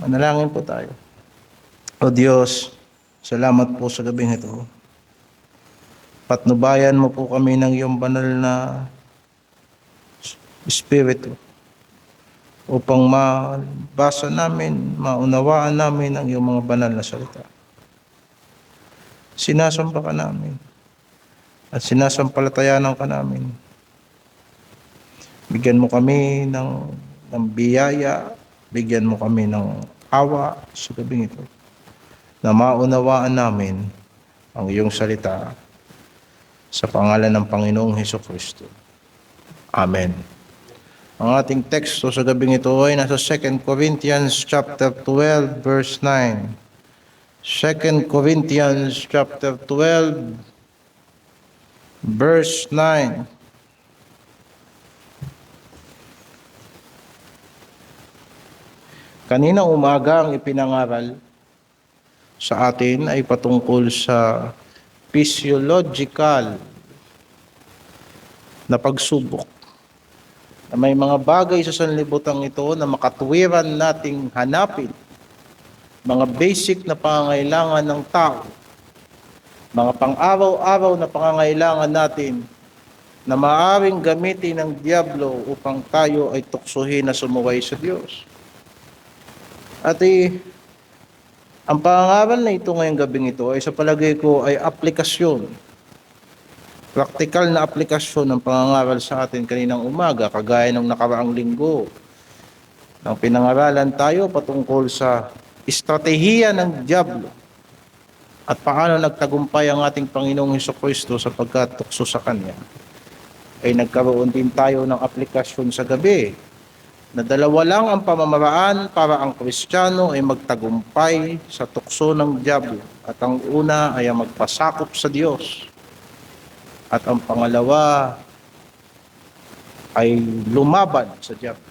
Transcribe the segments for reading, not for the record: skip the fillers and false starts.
Manalangin po tayo. O Diyos, salamat po sa gabing ito. Patnubayan mo po kami ng iyong banal na Espiritu upang mabasa namin, maunawaan namin ang iyong mga banal na salita. Sinasamba ka namin at sinasampalatayanan ka namin. Bigyan mo kami ng biyaya, bigyan mo kami ng awa sa gabing ito na maunawaan namin ang iyong salita sa pangalan ng Panginoong Hesukristo. Amen. Ang ating teksto sa gabing ito ay nasa 2 Corinthians chapter 12 verse 9. 2 Corinthians chapter 12 verse 9. Kaninang umaga ang ipinangaral sa atin ay patungkol sa physiological na pagsubok. Na may mga bagay sa sanlibutan ito na makatuwiran nating hanapin, mga basic na pangangailangan ng tao, mga pang-araw-araw na pangangailangan natin na maaaring gamitin ng Diablo upang tayo ay tuksohin na sumuway sa Diyos. At ang pangangaral na ito ngayong gabing ito ay sa palagay ko ay aplikasyon. Praktikal na aplikasyon ng pangangaral sa atin kaninang umaga, kagaya ng nakaraang linggo. Nang pinangaralan tayo patungkol sa estratehiya ng Diablo at paano nagtagumpay ang ating Panginoong Hesukristo sa pagkatukso sa Kanya, ay nagkaroon din tayo ng aplikasyon sa gabi na dalawa lang ang pamamaraan para ang Kristiyano ay magtagumpay sa tukso ng Diablo. At ang una ay ang magpasakop sa Diyos. At ang pangalawa ay lumaban sa Diablo.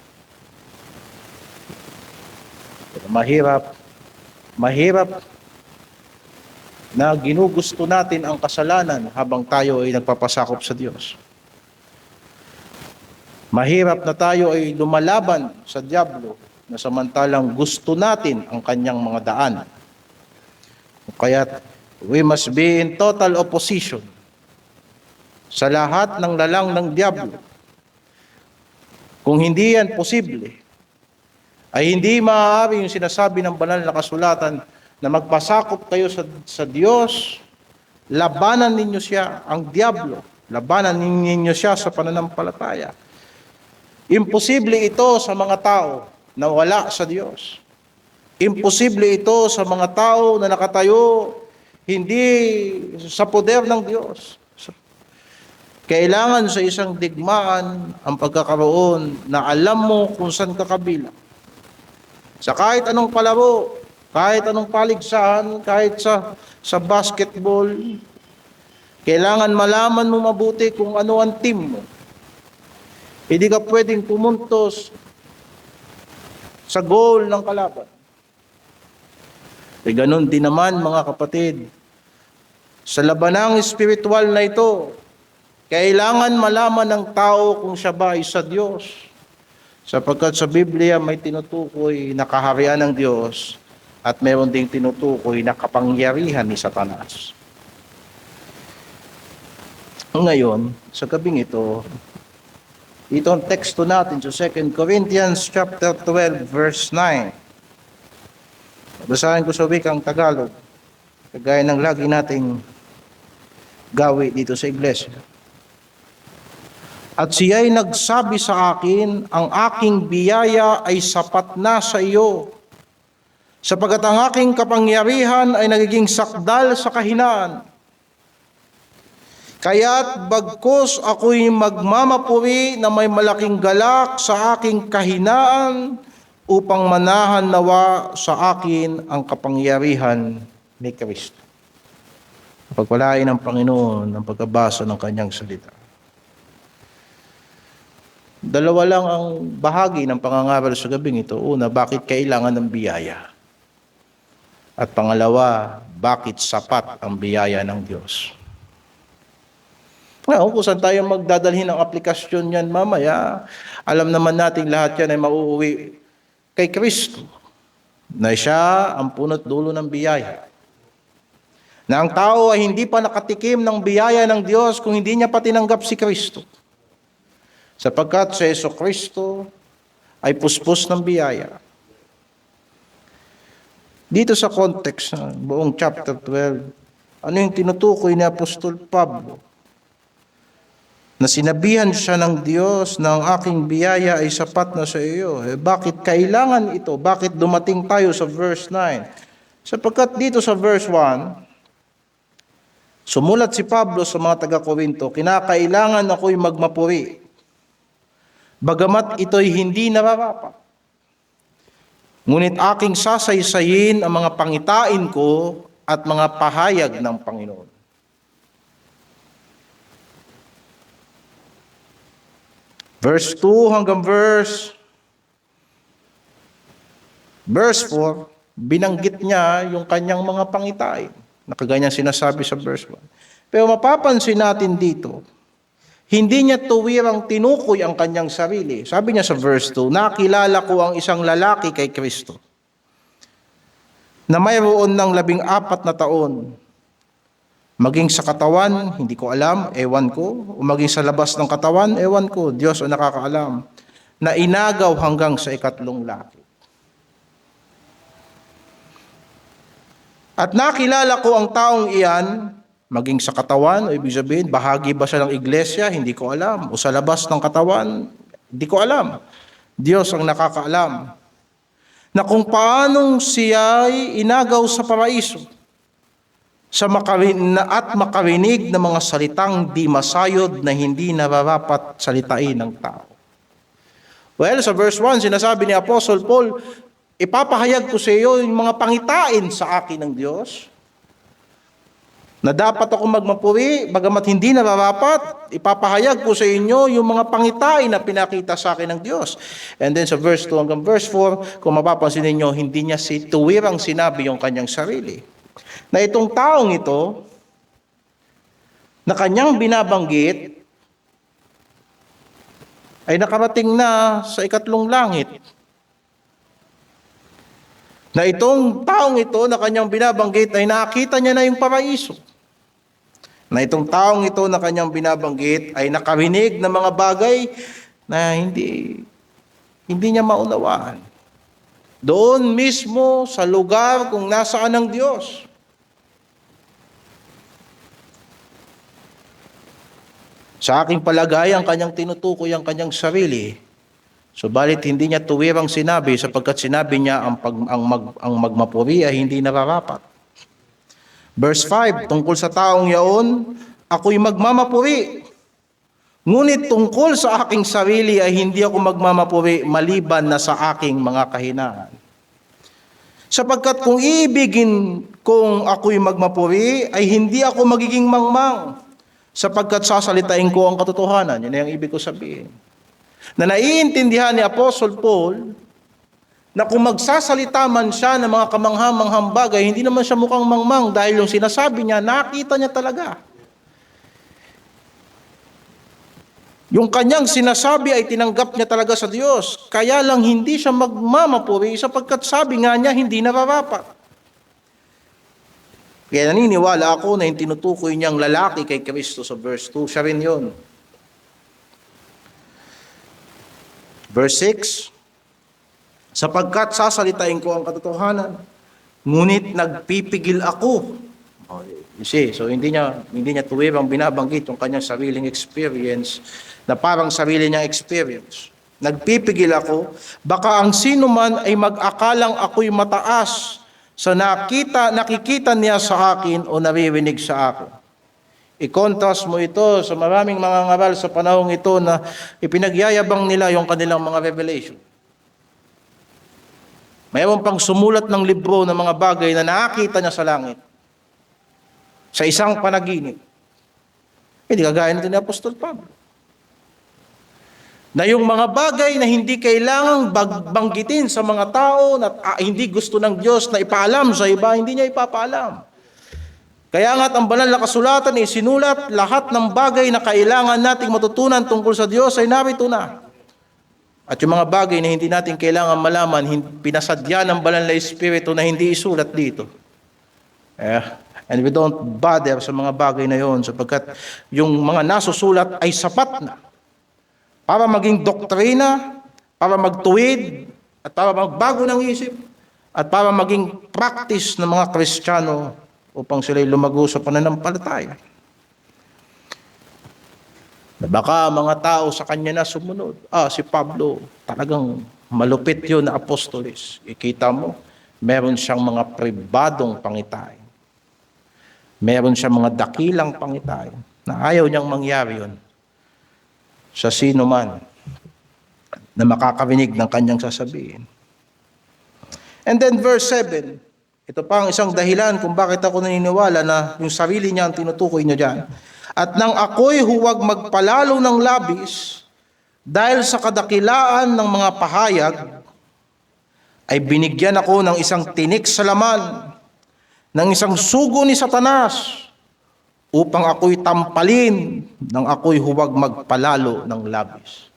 Mahirap na ginugusto natin ang kasalanan habang tayo ay nagpapasakop sa Diyos. Mahirap na tayo ay lumalaban sa Diablo na samantalang gusto natin ang kanyang mga daan. Kaya we must be in total opposition sa lahat ng lalang ng Diablo. Kung hindi yan posible, ay hindi maaari yung sinasabi ng banal na kasulatan na magpasakop kayo sa Diyos, labanan ninyo siya, ang Diablo, labanan ninyo siya sa pananampalataya. Imposible ito sa mga tao na wala sa Diyos. Imposible ito sa mga tao na nakatayo hindi sa poder ng Diyos. Kailangan sa isang digmaan ang pagkakaroon na alam mo kung saan ka kabilang. Sa kahit anong palaro, kahit anong paligsahan, kahit sa basketball, kailangan malaman mo mabuti kung ano ang team mo. Hindi ka pwedeng pumuntos sa goal ng kalaban. E ganun din naman mga kapatid, sa labanang espiritual na ito, kailangan malaman ng tao kung siya ba ay sa Diyos. Sapagkat sa Biblia may tinutukoy na kaharian ng Diyos at mayroon ding tinutukoy na kapangyarihan ni Satanas. Ngayon, sa gabing ito ang teksto natin sa 2 Corinthians chapter 12 verse 9. Basahin ko sa wikang Tagalog, kagaya ng lagi nating gawi dito sa iglesia. At siya'y nagsabi sa akin, ang aking biyaya ay sapat na sa iyo, sapagkat ang aking kapangyarihan ay nagiging sakdal sa kahinaan. Kaya't bagkus ako'y magmamapuri na may malaking galak sa aking kahinaan upang manahan nawa sa akin ang kapangyarihan ni Kristo. Pagpalain ng Panginoon ang pagkabasa ng kanyang salita. Dalawa lang ang bahagi ng pangangaral sa gabing ito. Una, bakit kailangan ng biyaya? At pangalawa, bakit sapat ang biyaya ng Diyos? Ngayon, kung saan tayo magdadalhin ng aplikasyon yan mamaya, alam naman natin lahat yan ay mauuwi kay Kristo. na siya ang punot dulo ng biyaya. Na ang tao ay hindi pa nakatikim ng biyaya ng Diyos kung hindi niya pa tinanggap si Kristo. Sapagkat si Jesucristo ay puspos ng biyaya. Dito sa context ng buong chapter 12, ano yung tinutukoy ni Apostol Pablo? Na sinabihan siya ng Diyos na ang aking biyaya ay sapat na sa iyo. Bakit kailangan ito? Bakit dumating tayo sa verse 9? Sapagkat dito sa verse 1, sumulat si Pablo sa mga taga-Korinto, kinakailangan ako'y magmapuri, bagamat ito'y hindi nararapat. Ngunit aking sasaysayin ang mga pangitain ko at mga pahayag ng Panginoon. Verse 2 hanggang verse 4, binanggit niya yung kanyang mga pangitain. Nakaganyan sinasabi sa verse 1. Pero mapapansin natin dito, hindi niya tuwirang tinukoy ang kanyang sarili. Sabi niya sa verse 2, nakilala ko ang isang lalaki kay Kristo na mayroon ng 14 na taon. Maging sa katawan, hindi ko alam, ewan ko. O maging sa labas ng katawan, ewan ko. Diyos ang nakakaalam. Na inagaw hanggang sa 3 lakit. At nakilala ko ang taong iyan, maging sa katawan, o ibig sabihin, bahagi ba siya ng iglesia? Hindi ko alam. O sa labas ng katawan? Hindi ko alam. Diyos ang nakakaalam. Na kung paanong siya'y inagaw sa paraiso, at makarinig ng mga salitang di masayod na hindi nararapat salitain ng tao. Well, sa verse 1, sinasabi ni Apostle Paul, ipapahayag ko sa iyo yung mga pangitain sa akin ng Diyos, na dapat ako magmapuri, bagamat hindi nararapat, ipapahayag ko sa inyo yung mga pangitain na pinakita sa akin ng Diyos. And then sa verse 2 hanggang verse 4, kung mapapansin ninyo, hindi niya tuwirang sinabi yung kanyang sarili. Na itong taong ito, na kanyang binabanggit, ay nakarating na sa 3 langit. Na itong taong ito na kanyang binabanggit ay nakita niya na yung paraiso. Na itong taong ito na kanyang binabanggit ay nakarinig ng mga bagay na hindi niya maunawaan. Doon mismo sa lugar kung nasaan ang Diyos. Sa aking palagay, ang kanyang tinutukoy ang kanyang sarili. Subalit hindi niya tuwirang sinabi sapagkat sinabi niya ang magmapuri ay hindi nararapat. Verse 5, tungkol sa taong yaon, ako'y magmamapuri. Ngunit tungkol sa aking sarili ay hindi ako magmamapuri maliban na sa aking mga kahinaan. Sapagkat kung iibigin kong ako'y magmapuri ay hindi ako magiging mangmang sapagkat sasalitain ko ang katotohanan. Yan ang ibig ko sabihin. Na naiintindihan ni Apostle Paul na kung magsasalita man siya ng mga kamangha-manghang bagay, hindi naman siya mukhang mangmang dahil yung sinasabi niya, nakita niya talaga. Yung kanyang sinasabi ay tinanggap niya talaga sa Diyos. Kaya lang hindi siya magmamapuri sapagkat sabi nga niya, hindi nararapat. Kaya naniniwala ako na yung tinutukoy niyang lalaki kay Kristo sa verse 2, siya rin yun. Verse 6, sapagkat sasalitain ko ang katotohanan, ngunit nagpipigil ako. You see, so hindi niya tuwirang binabanggit yung kanyang sariling experience na parang sarili niyang experience. Nagpipigil ako, baka ang sino man ay mag-akalang ako'y mataas sa nakikita niya sa akin o naririnig sa akin. I-contrast mo ito sa maraming mga ngaral sa panahong ito na ipinagyayabang nila yung kanilang mga revelation. Mayroon pang sumulat ng libro ng mga bagay na nakita niya sa langit. Sa isang panaginip. Hindi kagaya nito ni Apostol Pablo. Na yung mga bagay na hindi kailangang banggitin sa mga tao na hindi gusto ng Diyos na ipaalam sa iba, hindi niya ipapaalam. Kaya nga't ang banal na kasulatan ay sinulat, lahat ng bagay na kailangan nating matutunan tungkol sa Diyos ay narito na. At yung mga bagay na hindi natin kailangan malaman, pinasadya ng banal na Espiritu na hindi isulat dito. And we don't bother sa mga bagay na yon sapagkat yung mga nasusulat ay sapat na para maging doktrina, para magtuwid, at para magbago ng isip, at para maging practice ng mga Kristiyano upang sila'y lumago sa pananampalataya. Na baka mga tao sa kanya na sumunod. Si Pablo, talagang malupit yun na apostolis. Ikita mo, meron siyang mga pribadong pangitain. Meron siyang mga dakilang pangitain na ayaw niyang mangyari yun sa sino man na makakarinig ng kanyang sasabihin. And then verse 7, ito pa ang isang dahilan kung bakit ako naniniwala na yung sarili niya ang tinutukoy niya dyan. At nang ako'y huwag magpalalo ng labis dahil sa kadakilaan ng mga pahayag, ay binigyan ako ng isang tinik sa laman, ng isang sugo ni Satanas, upang ako'y tampalin nang ako'y huwag magpalalo ng labis.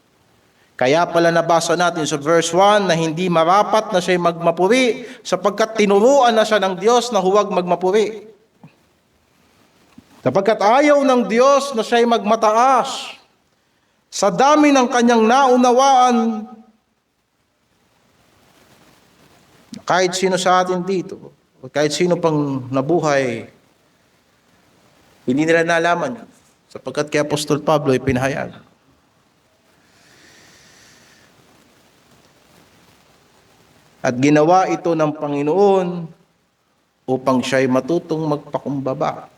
Kaya pala nabasa natin sa verse 1 na hindi marapat na siya'y magmapuri sapagkat tinuruan na siya ng Diyos na huwag magmapuri. Sapagkat ayaw ng Diyos na siya'y magmataas. Sa dami ng kanyang naunawaan, kahit sino sa atin dito, kahit sino pang nabuhay, hindi nila nalaman yun. Sapagkat kay Apostol Pablo ay pinahayag. At ginawa ito ng Panginoon upang siya'y matutong magpakumbaba.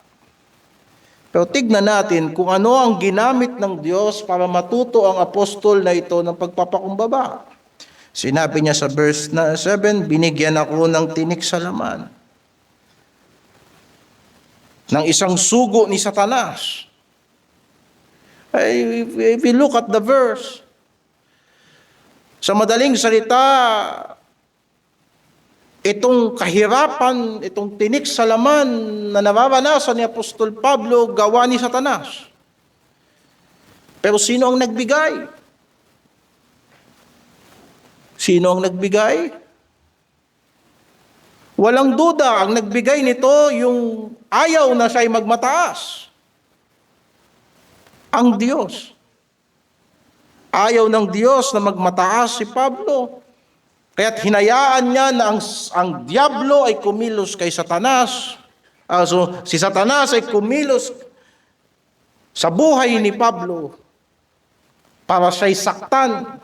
Pero tignan natin kung ano ang ginamit ng Diyos para matuto ang apostol na ito ng pagpapakumbaba. Sinabi niya sa verse 7, binigyan ako ng tinik sa laman, ng isang sugo ni Satanas. If you look at the verse, sa madaling salita, itong kahirapan, itong tinik sa laman na nararanasan ni Apostol Pablo, gawa ni Satanas. Pero sino ang nagbigay? Sino ang nagbigay? Walang duda, ang nagbigay nito yung ayaw na siya'y magmataas. Ang Diyos. Ayaw ng Diyos na magmataas si Pablo. Kaya't hinayaan niya na ang Diablo ay kumilos kay Satanas. So, si Satanas ay kumilos sa buhay ni Pablo para siya'y saktan.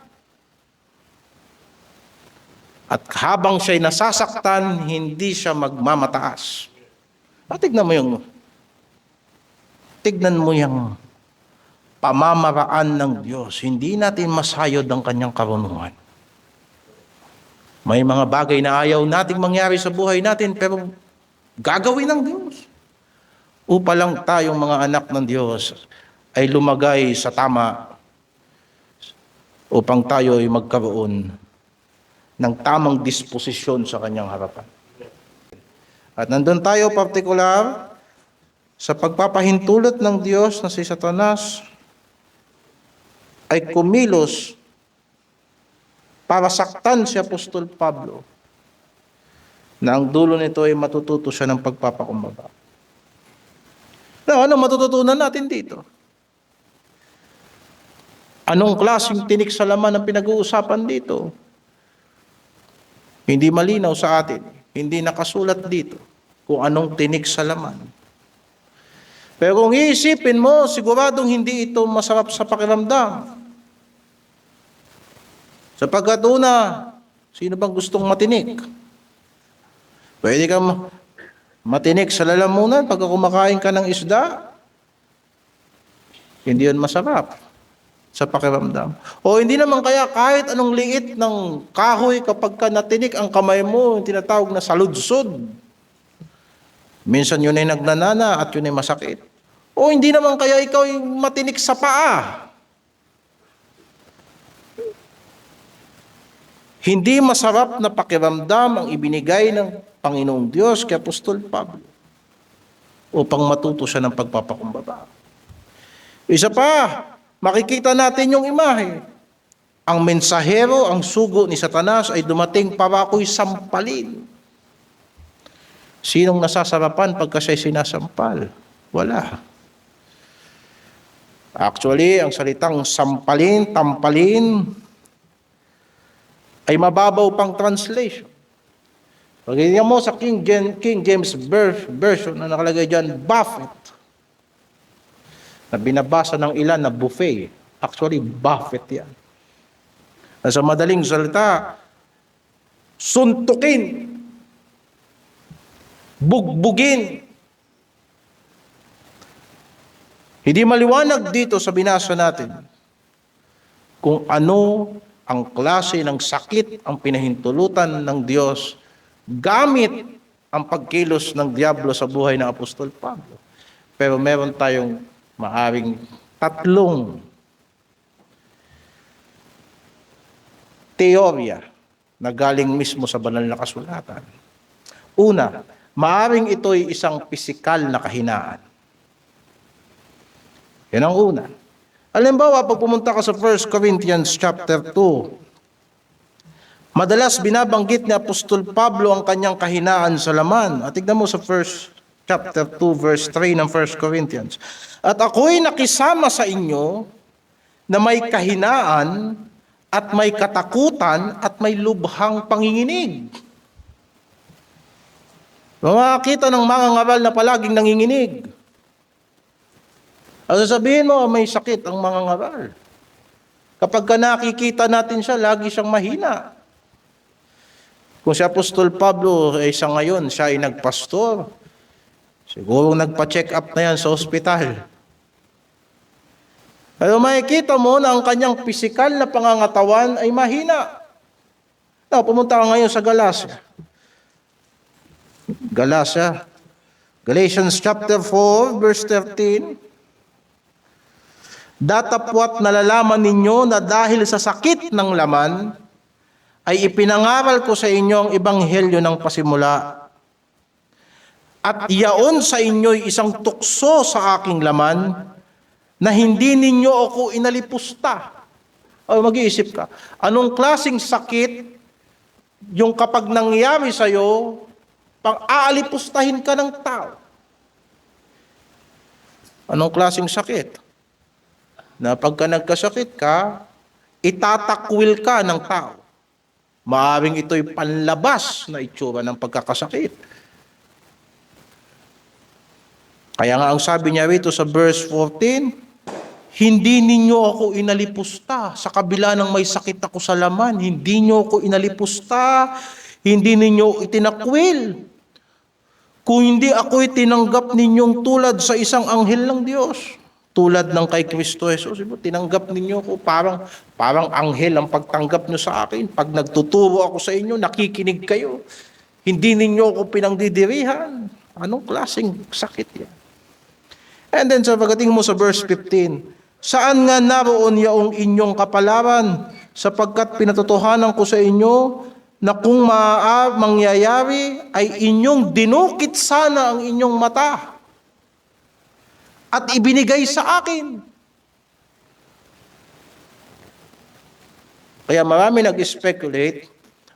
At habang siya'y nasasaktan, hindi siya magmamataas. Tignan mo yung pamamaraan ng Diyos. Hindi natin masayod ang kanyang karunungan. May mga bagay na ayaw nating mangyari sa buhay natin, pero gagawin ng Diyos. Upang lang tayong mga anak ng Diyos ay lumagay sa tama upang tayo ay magkaroon ng tamang disposisyon sa kanyang harapan. At nandun tayo partikular sa pagpapahintulot ng Diyos na si Satanas ay kumilos para saktan si Apostol Pablo na ang dulo nito ay matututo siya ng pagpapakumbaba. Ano matututunan natin dito? Anong klaseng tinik sa laman ang pinag-uusapan dito? Hindi malinaw sa atin. Hindi nakasulat dito kung anong tinik sa laman. Pero kung iisipin mo, siguradong hindi ito masarap sa pakiramdam. Sapagkat una, sino bang gustong matinik? Pwede kang matinik sa lalamunan pagka kumakain ka ng isda. Hindi yun masarap sa pakiramdam. O hindi naman kaya kahit anong liit ng kahoy kapag ka natinik ang kamay mo, yung tinatawag na saludsod. Minsan yun ay nagnanana at yun ay masakit. O hindi naman kaya ikaw ay matinik sa paa. Hindi masarap na pakiramdam ang ibinigay ng Panginoong Diyos kay Apostol Pablo upang matuto siya ng pagpapakumbaba. Isa pa, makikita natin yung imahe. ang mensahero, ang sugo ni Satanas ay dumating para ako'y sampalin. Sinong nasasarapan pagka siya'y sinasampal? Wala. Actually, ang salitang sampalin, tampalin, ay mababaw pang translation. Pag tingnan mo sa King James Version na nakalagay dyan, buffet, na binabasa ng ilan na buffet. Actually, buffet yan. Sa madaling salita, suntukin, bugbugin. Hindi maliwanag dito sa binasa natin kung ano ang klase ng sakit ang pinahintulutan ng Diyos gamit ang pagkilos ng diablo sa buhay ng Apostol Pablo. Pero meron tayong maaring tatlong teorya na galing mismo sa banal na kasulatan. Una, maaring ito'y isang pisikal na kahinaan. Yan ang una. Halimbawa, pag pumunta ka sa 1 Corinthians chapter 2, madalas binabanggit ni Apostol Pablo ang kanyang kahinaan sa laman. At tignan mo sa 1 chapter 2 verse 3 ng 1 Corinthians. At ako'y nakisama sa inyo na may kahinaan at may katakutan at may lubhang panginginig. Makakita ng mga ngaral na palaging nanginginig. At sasabihin mo, may sakit ang mga ngaral. Kapag nakikita natin siya, lagi siyang mahina. Kung si Apostol Pablo ay sa ngayon, siya ay nagpastor, siguro nagpa-check up na yan sa ospital. Pero makikita mo na ang kanyang pisikal na pangangatawan ay mahina. Now, pumunta ka ngayon sa Galatia. Galatians chapter 4, verse 13. Datapwat nalalaman ninyo na dahil sa sakit ng laman, ay ipinangaral ko sa inyo ang ebanghelyo ng pasimula. At iyaon sa inyo'y isang tukso sa aking laman, na hindi ninyo ako inalipusta. O mag-iisip ka, anong klaseng sakit yung kapag nangyari sa'yo, pang-aalipustahin ka ng tao? Anong klaseng sakit? Na pagka nagkasakit ka, itatakwil ka ng tao. Maaring ito'y panlabas na itsura ng pagkakasakit. Kaya nga ang sabi niya rito sa verse 14, hindi ninyo ako inalipusta sa kabila ng may sakit ako sa laman. Hindi niyo ako inalipusta, hindi ninyo itinakwil. Kung hindi ako itinanggap ninyong tulad sa isang anghel ng Diyos, tulad ng kay Kristo Jesus, tinanggap ninyo ako parang anghel ang pagtanggap nyo sa akin. Pag nagtuturo ako sa inyo, nakikinig kayo. Hindi ninyo ako pinangdidirihan. Anong klaseng sakit yan? And then sa pagdating mo sa verse 15, saan nga naroon yaong inyong kapalaran sapagkat pinatotohanan ko sa inyo na kung mangyayari ay inyong dinukit sana ang inyong mata at ibinigay sa akin. Kaya marami nag-speculate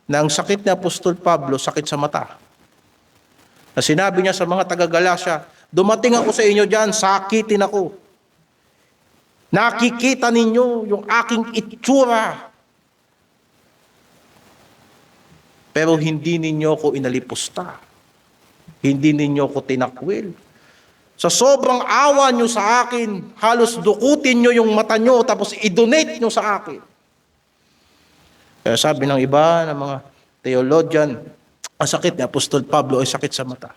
na ang sakit ni Apostol Pablo, sakit sa mata. Na sinabi niya sa mga taga-Galacia, dumating ako sa inyo dyan, sakitin ako. Nakikita ninyo yung aking itsura. Pero hindi ninyo ko inalipusta. Hindi ninyo ko tinakwil. Sa sobrang awa nyo sa akin, halos dukutin nyo yung mata nyo tapos i-donate nyo sa akin. Kaya sabi ng iba, ng mga theologian, ang sakit ni Apostol Pablo ay sakit sa mata.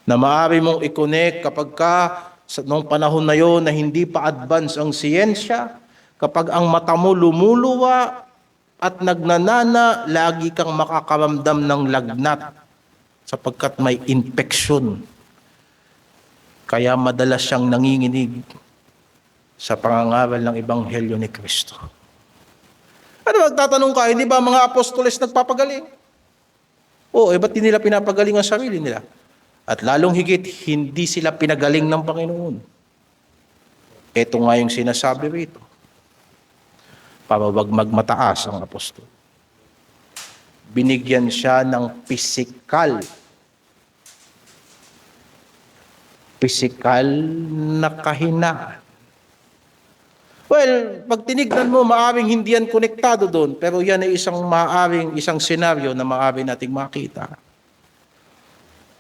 Na maaari mong i-connect kapag noong panahon na yon na hindi pa advance ang siyensya, kapag ang mata mo lumuluwa at nagnanana, lagi kang makakaramdam ng lagnat sapagkat may infection. Kaya madalas siyang nanginginig sa pangangaral ng ebanghelyo ni Kristo. Ano magtatanong ka, hindi ba mga apostoles nagpapagaling? Oo, ba't hindi nila pinapagaling ang sarili nila? At lalong higit, hindi sila pinagaling ng Panginoon. Ito nga yung sinasabi rito. para wag magmataas ang apostol. Binigyan siya ng pisikal na kahinaan. Well, pag tinignan mo, maaaring hindi yan konektado doon, pero yan ay isang senaryo na maaari nating makita.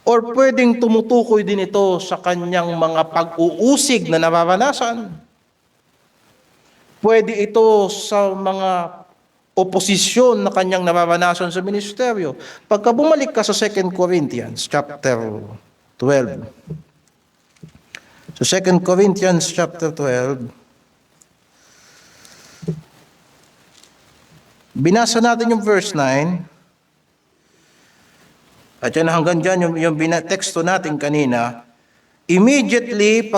Or pwedeng tumutukoy din ito sa kanyang mga pag-uusig na nararanasan. Pwede ito sa mga oposisyon na kanyang nararanasan sa ministeryo. Pagka bumalik ka sa 2 Corinthians chapter 12. So 2 Corinthians chapter 12, binasa natin yung verse 9. At yan hanggang dyan, yung teksto natin kanina. Immediately,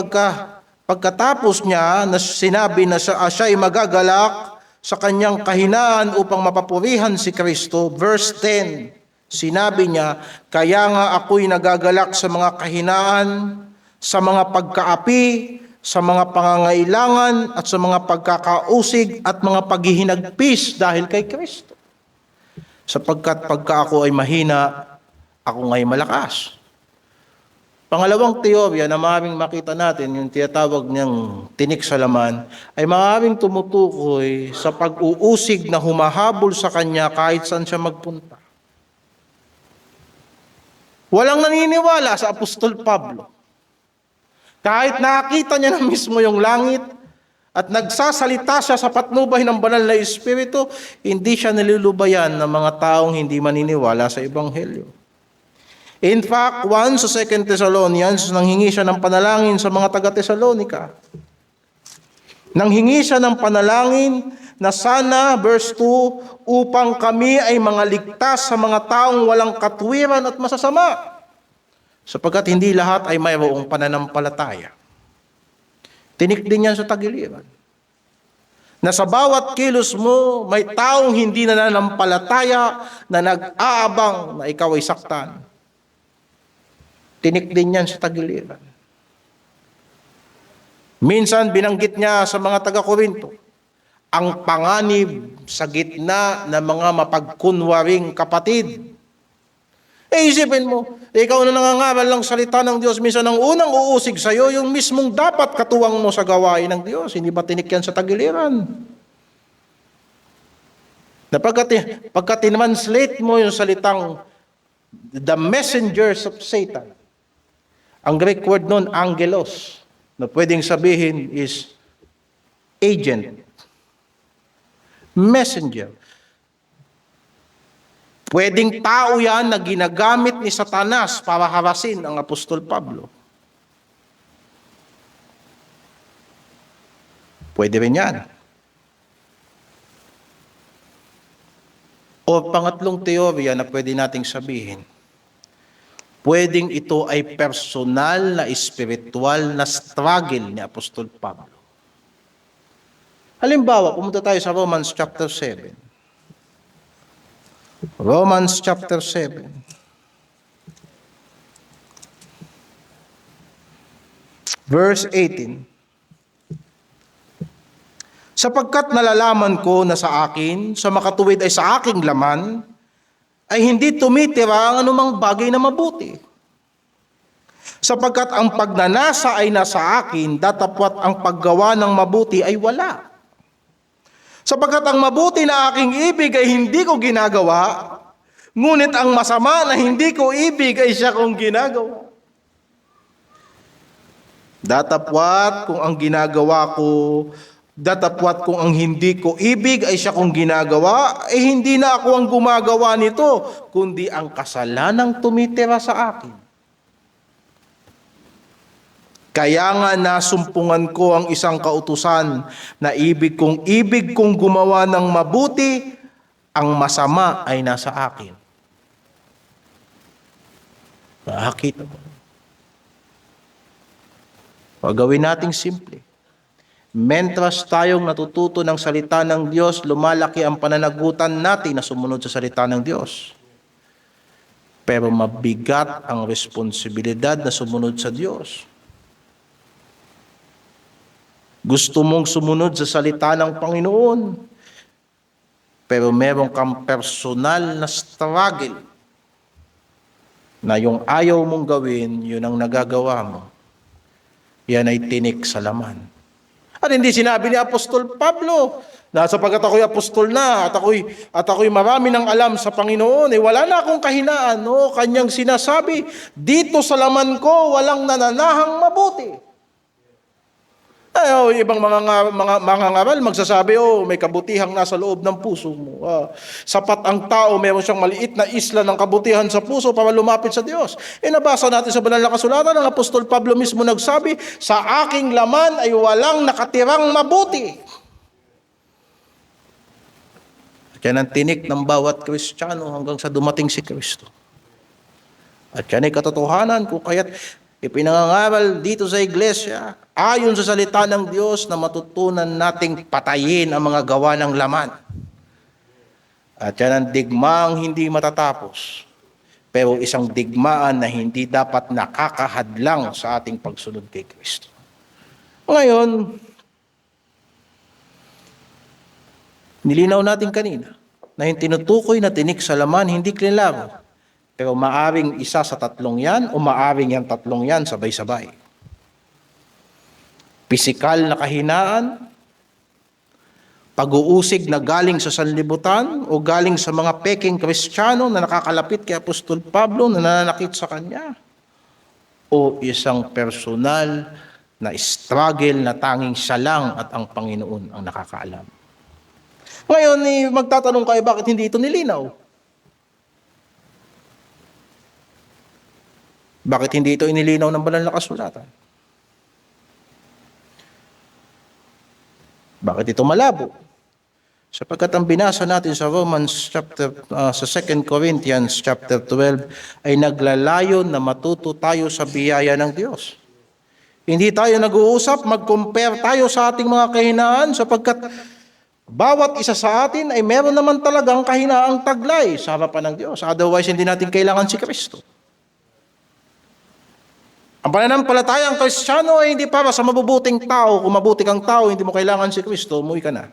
pagkatapos niya na sinabi na siya ay magagalak sa kanyang kahinaan upang mapapurihan si Kristo, verse 10, sinabi niya, kaya nga ako'y nagagalak sa mga kahinaan, sa mga pagkaapi, sa mga pangangailangan at sa mga pagkakausig at mga paghihinagpis dahil kay Kristo. Sapagkat pagka ako ay mahina, ako nga'y malakas. Pangalawang teorya na maaaring makita natin, yung tinatawag niyang tinik sa laman, ay maaaring tumutukoy sa pag-uusig na humahabol sa kanya kahit saan siya magpunta. Walang naniniwala sa Apostol Pablo. Kahit nakita niya na mismo yung langit at nagsasalita siya sa patnubay ng banal na Espiritu, hindi siya nilulubayan ng mga taong hindi maniniwala sa Ebanghelyo. In fact, once sa 2 Thessalonians, nanghingi siya ng panalangin sa mga taga-Thessalonica. Nanghingi siya ng panalangin na sana, verse 2, upang kami ay mga ligtas sa mga taong walang katwiran at masasama. Sapagkat hindi lahat ay mayroong pananampalataya. Tinik din yan sa tagiliran. Na sa bawat kilos mo, may taong hindi nananampalataya na nag-aabang na ikaw ay saktan. Tinik din yan sa tagiliran. Minsan binanggit niya sa mga taga-Korinto, ang panganib sa gitna ng mga mapagkunwaring kapatid. Isipin mo, ikaw na nangangaral ng salita ng Diyos, minsan ang unang uusig sa iyo, yung mismong dapat katuwang mo sa gawain ng Diyos. Hindi ba tinik yan sa tagiliran? Na pagka tinranslate mo yung salitang the messengers of Satan, ang Greek word nun, angelos, na pwedeng sabihin is agent, messenger. Pwedeng tao yan na ginagamit ni Satanas para harasin ang Apostol Pablo. Pwede rin yan. O pangatlong teorya na pwede nating sabihin, pwedeng ito ay personal na spiritual na struggle ni Apostol Pablo. Halimbawa, pumunta tayo sa Romans chapter 7. Romans chapter 7. Verse 18. Sapagkat nalalaman ko na sa akin, sa makatuwid ay sa aking laman, ay hindi tumitira ang anumang bagay na mabuti. Sapagkat ang pagnanasa ay nasa akin, datapwat ang paggawa ng mabuti ay wala. Sapagkat ang mabuti na aking ibig ay hindi ko ginagawa, ngunit ang masama na hindi ko ibig ay siya kong ginagawa. Datapwat kung ang ginagawa ko, datapwat kung ang hindi ko ibig ay siya kong ginagawa, eh hindi na ako ang gumagawa nito, kundi ang kasalanang tumitira sa akin. Kaya nga nasumpungan ko ang isang kautusan na ibig kong gumawa ng mabuti, ang masama ay nasa akin. Nakakita mo. Pagawin nating simple. Mentras tayong natututo ng salita ng Diyos, lumalaki ang pananagutan natin na sumunod sa salita ng Diyos. Pero mabigat ang responsibilidad na sumunod sa Diyos. Gusto mong sumunod sa salita ng Panginoon. pero meron kang personal na struggle na yung ayaw mong gawin, yun ang nagagawa mo, yan ay tinik sa laman. At hindi sinabi ni Apostol Pablo na sapagkat ako'y apostol na at ako'y marami ng alam sa Panginoon, wala na akong kahinaan. No? Kanyang sinasabi, dito sa laman ko walang nananahang mabuti. Ibang mga ngaral magsasabi, may kabutihang nasa loob ng puso mo. Sapat ang tao, meron siyang maliit na isla ng kabutihan sa puso para lumapit sa Diyos. Nabasa natin sa banal na kasulatan, ng Apostol Pablo mismo nagsabi, sa aking laman ay walang nakatirang mabuti. Yan ang tinik ng bawat Kristiyano hanggang sa dumating si Kristo. At yan ay katotohanan kung kaya't ipinangangaral dito sa iglesia, ayon sa salita ng Diyos na matutunan nating patayin ang mga gawa ng laman. At yan ang digmaang hindi matatapos, pero isang digmaan na hindi dapat nakakahadlang sa ating pagsunod kay Kristo. Ngayon, nilinaw natin kanina na yung tinutukoy na tinik sa laman, hindi klaro. Pero maaring isa sa tatlong yan o maaring yung tatlong yan sabay-sabay. Pisikal na kahinaan, pag-uusig na galing sa sanlibutan o galing sa mga peking Kristiyano na nakakalapit kay Apostol Pablo na nananakit sa kanya, o isang personal na struggle na tanging siya lang at ang Panginoon ang nakakaalam. Ngayon, magtatanong kayo, bakit hindi ito nilinaw? Bakit hindi ito inilinaw ng banal na kasulatan? Bakit ito malabo? Sapagkat ang binasa natin sa sa 2 Corinthians chapter 12 ay naglalayon na matuto tayo sa biyaya ng Diyos. Hindi tayo nag-uusap, mag-compare tayo sa ating mga kahinaan sapagkat bawat isa sa atin ay meron naman talagang kahinaang taglay sa harapan ng Diyos. Otherwise, hindi natin kailangan si Kristo. Ang pananampalatayang Kristiyano ay hindi para sa mabubuting tao. Kung mabuti kang tao, hindi mo kailangan si Kristo, umuwi ka na.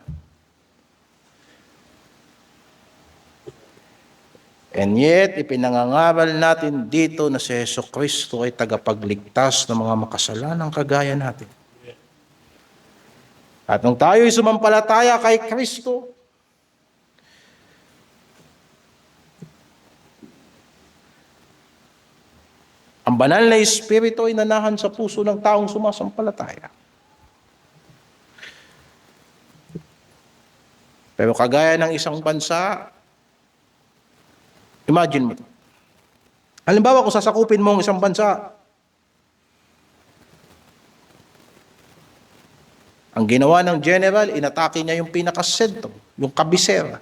And yet, ipinangangaral natin dito na si Jesucristo ay tagapagligtas ng mga makasalanang kagaya natin. At nung tayo ay sumampalataya kay Kristo, ang banal na Espiritu ay nanahan sa puso ng taong sumasampalataya. Pero kagaya ng isang bansa, imagine mo ito. Halimbawa kung sasakupin mo ang isang bansa, ang ginawa ng general, inatake niya yung pinakasentro, yung kabisera.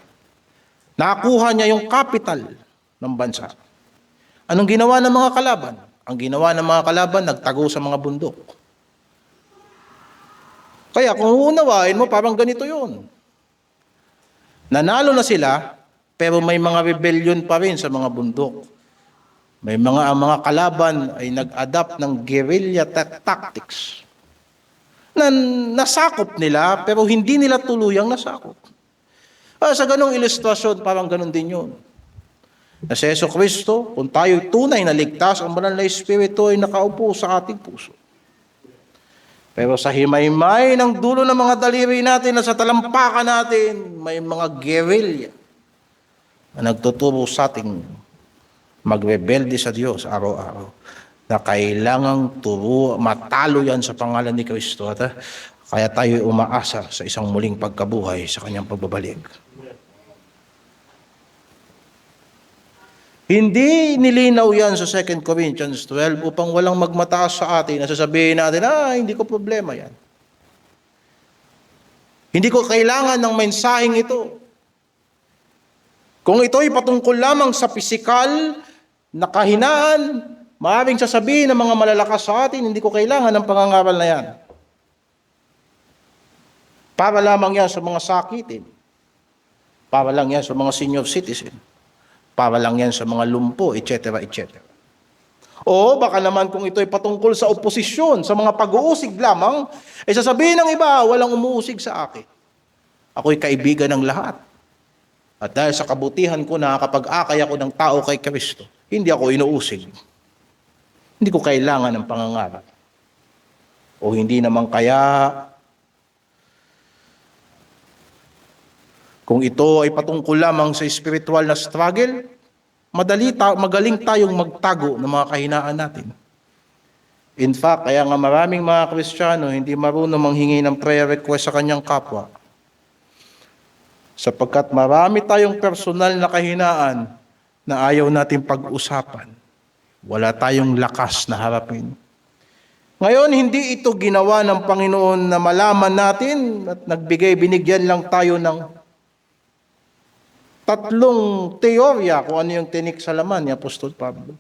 Nakakuha niya yung capital ng bansa. Anong ginawa ng mga kalaban? Ang ginawa ng mga kalaban, nagtago sa mga bundok. Kaya kung uunawain mo, parang ganito yun. Nanalo na sila, pero may mga rebellion pa rin sa mga bundok. May mga kalaban ay nag-adapt ng guerrilla tactics na nasakop nila, pero hindi nila tuluyang nasakop. Sa ganong ilustrasyon, parang ganon din yun. Na si Jesucristo, kung tayo'y tunay na ligtas, ang banal na Espiritu ay nakaupo sa ating puso. Pero sa himaymay ng dulo ng mga daliri natin at sa talampakan natin, may mga guerrilla na nagtuturo sa ating magrebelde sa Diyos araw-araw. Na kailangang matalo yan sa pangalan ni Kristo. At kaya tayo'y umaasa sa isang muling pagkabuhay sa kanyang pagbabalik. Hindi nilinaw yan sa 2 Corinthians 12 upang walang magmataas sa atin na sasabihin natin, hindi ko problema yan. Hindi ko kailangan ng mensaheng ito. Kung ito'y patungkol lamang sa pisikal na kahinaan, maaaring sasabihin ng mga malalakas sa atin, hindi ko kailangan ng pangangaral na yan. Para lamang yan sa mga sakitin. Para lang yan sa mga senior citizen. Para lang yan sa mga lumpo, etc., etc. O baka naman kung ito'y patungkol sa oposisyon, sa mga pag-uusig lamang, sasabihin ng iba, walang umuusig sa akin. Ako'y kaibigan ng lahat. At dahil sa kabutihan ko, nakakapag-akay ako ng tao kay Kristo. Hindi ako inuusig. Hindi ko kailangan ng pangangaral. O hindi naman kaya, kung ito ay patungkol lamang sa spiritual na struggle, magaling tayong magtago ng mga kahinaan natin. In fact, kaya nga maraming mga Kristiyano hindi marunong manghingi ng prayer request sa kanyang kapwa. Sapagkat marami tayong personal na kahinaan na ayaw natin pag-usapan. Wala tayong lakas na harapin. Ngayon, hindi ito ginawa ng Panginoon na malaman natin at binigyan lang tayo ng tatlong teorya kung ano yung tinik sa laman ni Apostol Pablo.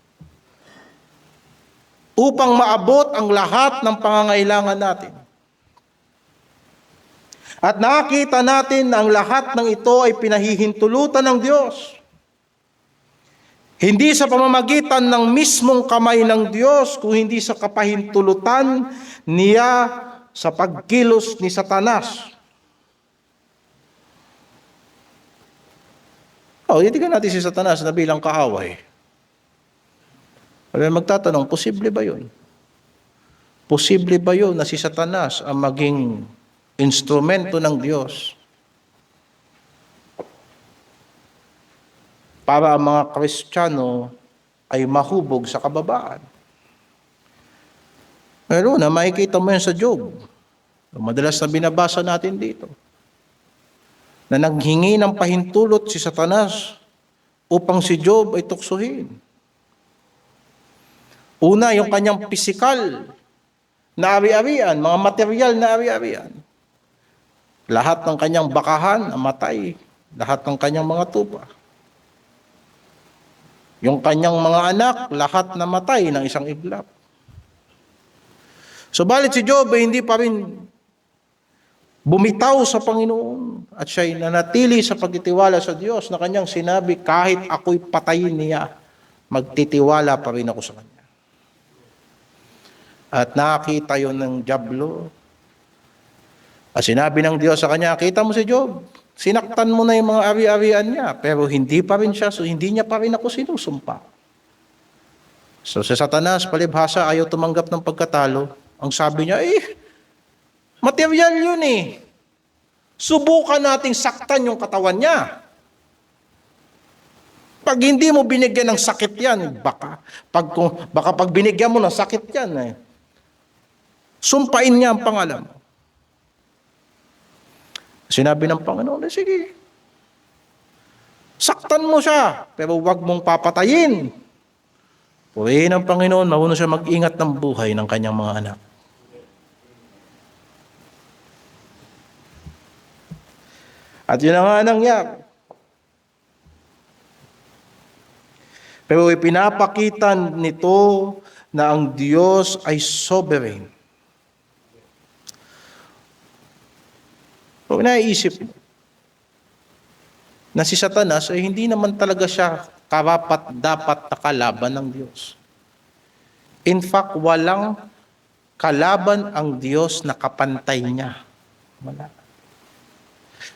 Upang maabot ang lahat ng pangangailangan natin. At nakita natin na ang lahat ng ito ay pinahihintulutan ng Diyos. Hindi sa pamamagitan ng mismong kamay ng Diyos, kung hindi sa kapahintulutan niya sa pagkilos ni Satanas. Itigan natin si Satanas na bilang kaaway. Magtatanong, posible ba yun? Posible ba yun na si Satanas ang maging instrumento ng Diyos para ang mga Kristiyano ay mahubog sa kababaan? Pero makikita mo yan sa Job. Madalas na binabasa natin dito. Na naghingi ng pahintulot si Satanas upang si Job ay tuksohin. Una, yung kanyang pisikal na ari-arian, mga material na ari-arian. Lahat ng kanyang bakahan, namatay. Lahat ng kanyang mga tupa. Yung kanyang mga anak, lahat namatay ng isang iglap. Subalit si Job ay hindi pa rin bumitaw sa Panginoon at siya'y nanatili sa pagtitiwala sa Diyos na kanyang sinabi, kahit ako'y patayin niya, magtitiwala pa rin ako sa kanya. At nakita yon ng dyablo. At sinabi ng Diyos sa kanya, kita mo si Job, sinaktan mo na yung mga ari-arian niya, pero hindi pa rin siya, so hindi niya pa rin ako sinusumpa. So si Satanas, palibhasa, ayaw tumanggap ng pagkatalo. Ang sabi niya, material yun eh. Subukan nating saktan yung katawan niya. Pag hindi mo binigyan ng sakit yan, baka pag binigyan mo ng sakit yan, sumpain niya ang pangalan mo. Sinabi ng Panginoon, sige, saktan mo siya, pero huwag mong papatayin. Purihin ng Panginoon, marunong siya mag-ingat ng buhay ng kanyang mga anak. At yun ang nga nangyari. Pero ipinapakita nito na ang Diyos ay sovereign. Kung naisip mo na si Satanas ay hindi naman talaga siya karapat-dapat na kalaban ng Diyos. In fact, walang kalaban ang Diyos na kapantay niya. Wala.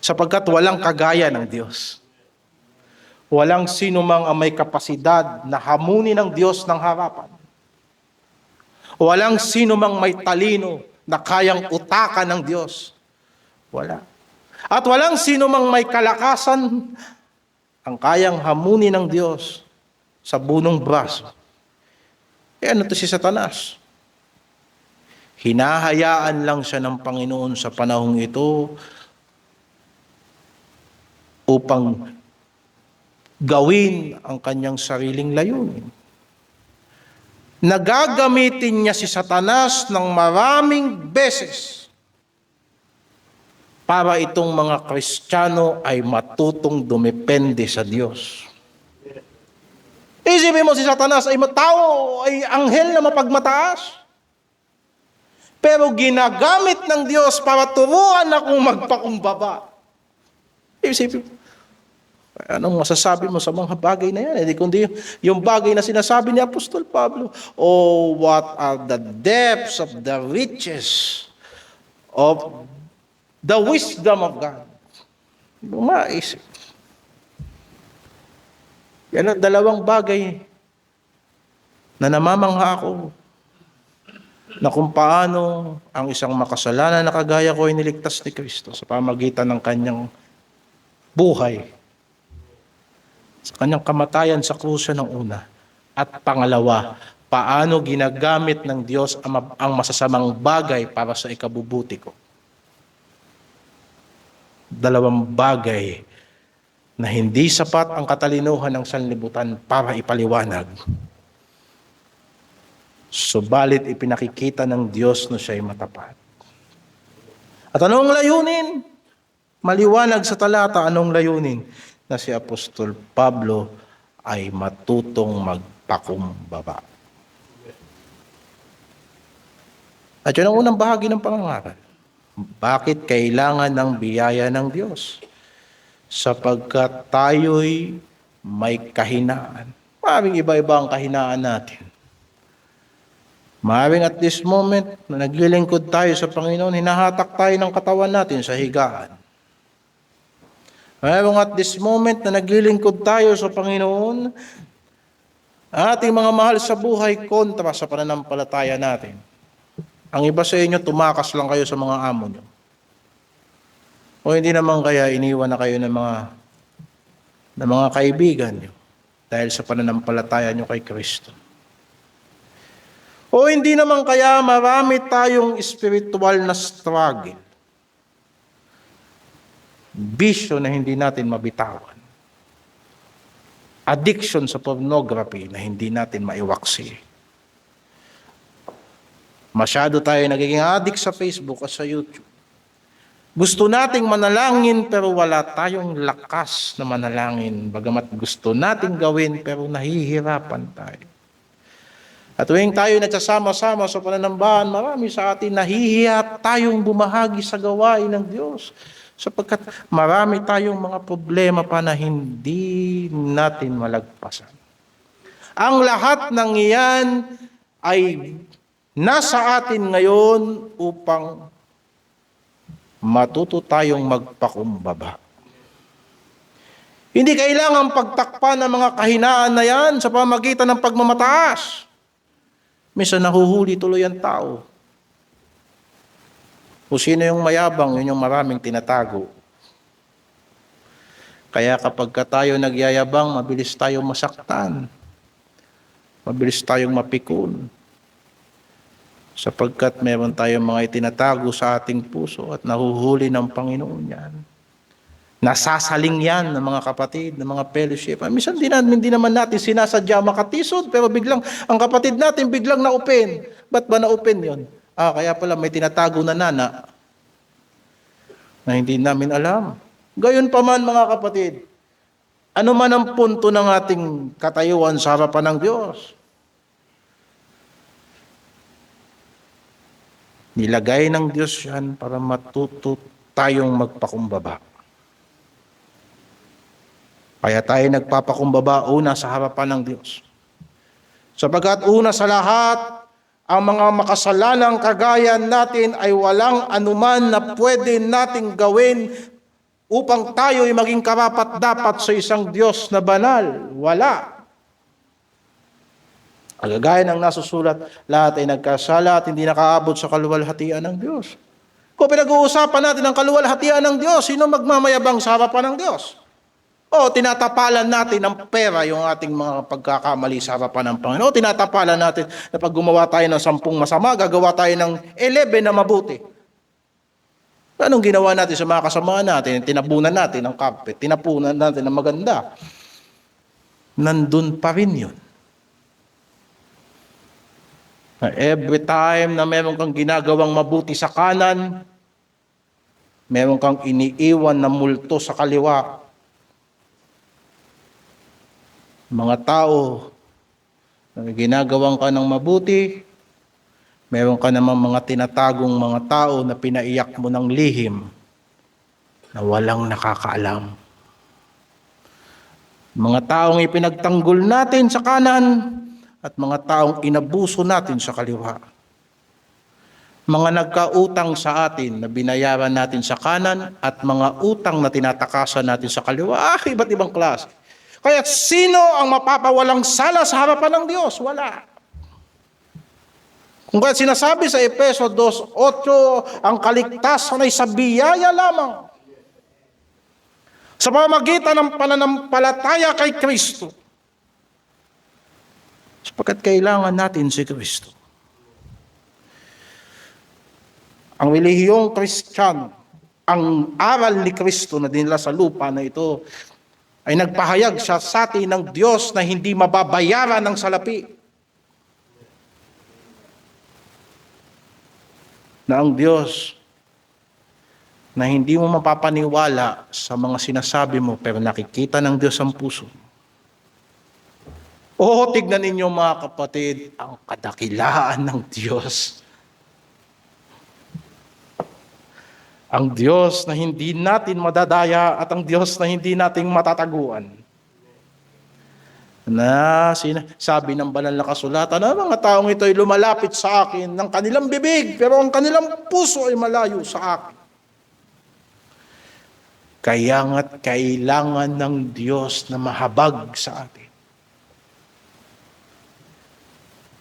Sapagkat walang kagaya ng Diyos. Walang sino mang ang may kapasidad na hamunin ng Diyos ng harapan. Walang sino mang may talino na kayang utakan ng Diyos. Wala. At walang sino mang may kalakasan ang kayang hamunin ng Diyos sa bunong braso. Ano to si Satanas? Hinahayaan lang siya ng Panginoon sa panahong ito upang gawin ang kanyang sariling layunin. Nagagamitin niya si Satanas ng maraming beses para itong mga Kristiyano ay matutong dumepende sa Diyos. Isipin mo si Satanas ay tao, ay anghel na mapagmataas. Pero ginagamit ng Diyos para turuan akong magpakumbaba. Isipin mo, anong masasabi mo sa mga bagay na yan? Kundi yung bagay na sinasabi ni Apostol Pablo, oh, what are the depths of the riches of the wisdom of God. Bumaisip. Yan ang dalawang bagay na namamangha ako na kung paano ang isang makasalanan na kagaya ko ay niligtas ni Kristo sa pamagitan ng kanyang buhay, sa kanyang kamatayan sa krusya ng una. At pangalawa, paano ginagamit ng Diyos ang masasamang bagay para sa ikabubuti ko. Dalawang bagay na hindi sapat ang katalinuhan ng sanlibutan para ipaliwanag. Subalit ipinakikita ng Diyos na siya'y matapat. At anong layunin? Maliwanag sa talata, anong layunin? Na si Apostol Pablo ay matutong magpakumbaba. At yun ang unang bahagi ng pangangaral. Bakit kailangan ng biyaya ng Diyos? Sapagkat tayo'y may kahinaan. Maraming iba-iba ang kahinaan natin. Maraming at this moment na naglilingkod tayo sa Panginoon, hinahatak tayo ng katawan natin sa higaan. Maraming at this moment na naglilingkod tayo sa Panginoon, ating mga mahal sa buhay kontra sa pananampalataya natin. Ang iba sa inyo, tumakas lang kayo sa mga amo nyo. O hindi naman kaya iniwan na kayo ng mga kaibigan nyo dahil sa pananampalataya nyo kay Kristo. O hindi naman kaya marami tayong spiritual na struggle. Bisyo na hindi natin mabitawan. Addiction sa pornography na hindi natin maiwaksi. Masyado tayo nagiging addict sa Facebook at sa YouTube. Gusto nating manalangin pero wala tayong lakas na manalangin. Bagamat gusto nating gawin pero nahihirapan tayo. At tuwing tayo nagsasama-sama sa pananambahan, marami sa atin nahihiya tayong bumahagi sa gawain ng Diyos. Sapagkat marami tayong mga problema pa na hindi natin malagpasan. Ang lahat ng iyan ay nasa atin ngayon upang matuto tayong magpakumbaba. Hindi kailangan pagtakpan ng mga kahinaan na yan sa pamagitan ng pagmamataas. Minsan nahuhuli tuloy ang tao. Kung sino yung mayabang, yun yung maraming tinatago. Kaya kapag tayo nagyayabang, mabilis tayong masaktan. Mabilis tayong mapikon. Sapagkat meron tayong mga itinatago sa ating puso at nahuhuli ng Panginoon yan. Nasasaling yan ng mga kapatid, ng mga fellowship. Minsan hindi naman natin sinasadya makatisod, pero biglang, ang kapatid natin biglang na-open. Ba't ba na-open yun? Kaya pala may tinatago na nana na hindi namin alam. Gayon pa man mga kapatid, ano man ang punto ng ating katayuan sa harapan ng Diyos, nilagay ng Diyos yan para matuto tayong magpakumbaba. Kaya tayo nagpapakumbaba una sa harapan ng Diyos. Sapagkat una sa lahat, ang mga makasalanang kagaya natin ay walang anuman na pwede nating gawin upang tayo ay maging karapat-dapat sa isang Diyos na banal. Wala. Agagaya ng nasusulat, lahat ay nagkasala at hindi nakaabot sa kaluwalhatian ng Diyos. Kung pinag-uusapan natin ang kaluwalhatian ng Diyos, sino magmamayabang sa harapan ng Diyos? O tinatapalan natin ng pera yung ating mga pagkakamali sa harapan ng Panginoon. O tinatapalan natin na pag gumawa tayo ng 10 masama, gagawa tayo ng 11 na mabuti. Anong ginawa natin sa mga kasama natin? Tinabunan natin ng carpet, tinapunan natin ng maganda. Nandun pa rin yun. Every time na meron kang ginagawang mabuti sa kanan, meron kang iniiwan na multo sa kaliwa. Mga tao na ginagawan ka ng mabuti, meron ka namang mga tinatagong mga tao na pinaiyak mo ng lihim na walang nakakaalam. Mga taong ipinagtanggol natin sa kanan at mga taong inabuso natin sa kaliwa. Mga nagkautang sa atin na binayaran natin sa kanan at mga utang na tinatakasan natin sa kaliwa. Iba't ibang klase. Kaya sino ang mapapawalang sala sa harapan ng Diyos? Wala. Kung kaya sinasabi sa Efeso 2:8, ang kaligtasan ay sa biyaya lamang, sa pamamagitan ng pananampalataya kay Kristo. Sapagkat kailangan natin si Kristo. Ang relihiyong Kristiyano, ang aral ni Kristo na dinala sa lupa na ito, ay nagpahayag siya sa atin ng Diyos na hindi mababayaran ng salapi. Na ang Diyos na hindi mo mapapaniwala sa mga sinasabi mo pero nakikita ng Diyos ang puso. O tignan ninyo mga kapatid, ang kadakilaan ng Diyos. Ang Diyos na hindi natin madadaya at ang Diyos na hindi natin matataguan. Na sabi ng banal na kasulatan, ang mga taong ito ay lumalapit sa akin ng kanilang bibig, pero ang kanilang puso ay malayo sa akin. Kaya nga't kailangan ng Diyos na mahabag sa atin.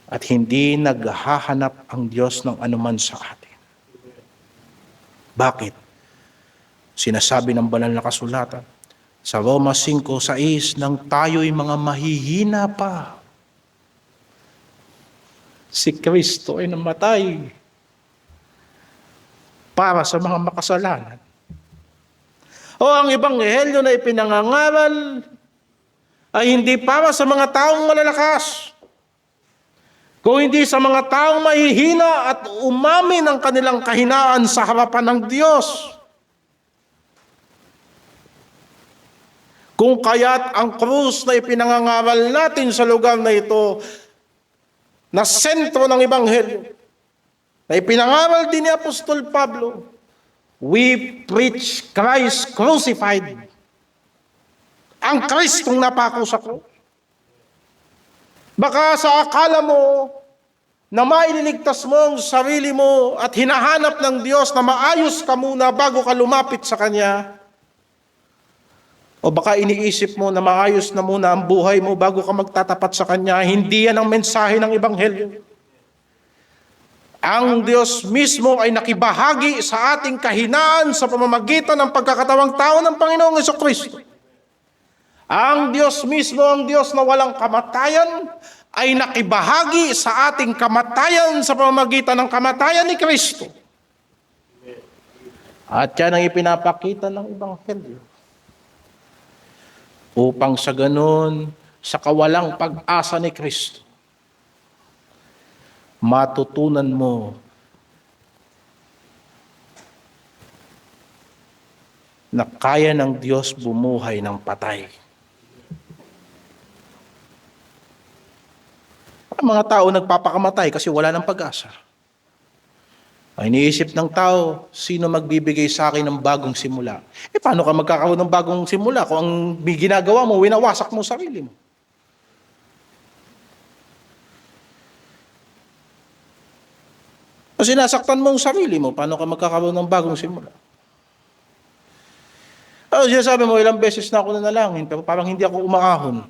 At hindi naghahanap ang Diyos ng anuman sa atin. Bakit? Sinasabi ng banal na kasulatan sa Roma 5:6, nang tayo'y mga mahihina pa, si Kristo ay namatay para sa mga makasalanan. O ang ebanghelyo na ipinangangaral ay hindi para sa mga taong malalakas, kung hindi sa mga taong mahihina at umamin ang kanilang kahinaan sa harapan ng Diyos. Kung kaya't ang krus na ipinangangaral natin sa lugar na ito, na sentro ng ebanghelyo, na ipinangaral din ni Apostol Pablo, we preach Christ crucified. Ang Kristong napako sa krus. Baka sa akala mo na maililigtas mo ang sarili mo at hinahanap ng Diyos na maayos ka muna bago ka lumapit sa Kanya. O baka iniisip mo na maayos na muna ang buhay mo bago ka magtatapat sa Kanya. Hindi yan ang mensahe ng Ebanghelyo. Ang Diyos mismo ay nakibahagi sa ating kahinaan sa pamamagitan ng pagkakatawang tao ng Panginoong Jesucristo. Ang Diyos mismo, ang Diyos na walang kamatayan, ay nakibahagi sa ating kamatayan sa pamamagitan ng kamatayan ni Kristo. At yan ang ipinapakita ng Ebanghelyo. Upang sa ganun, sa kawalang pag-asa ni Kristo, matutunan mo na kaya ng Diyos bumuhay ng patay. Ang mga tao nagpapakamatay kasi wala ng pag-asa. Ay iniisip ng tao, sino magbibigay sa akin ng bagong simula? Paano ka magkakaroon ng bagong simula kung ang ginagawa mo, winawasak mo sarili mo? O sinasaktan mo ang sarili mo, paano ka magkakaroon ng bagong simula? O sinasabi mo, ilang beses na ako nanalangin, pero parang hindi ako umaahon.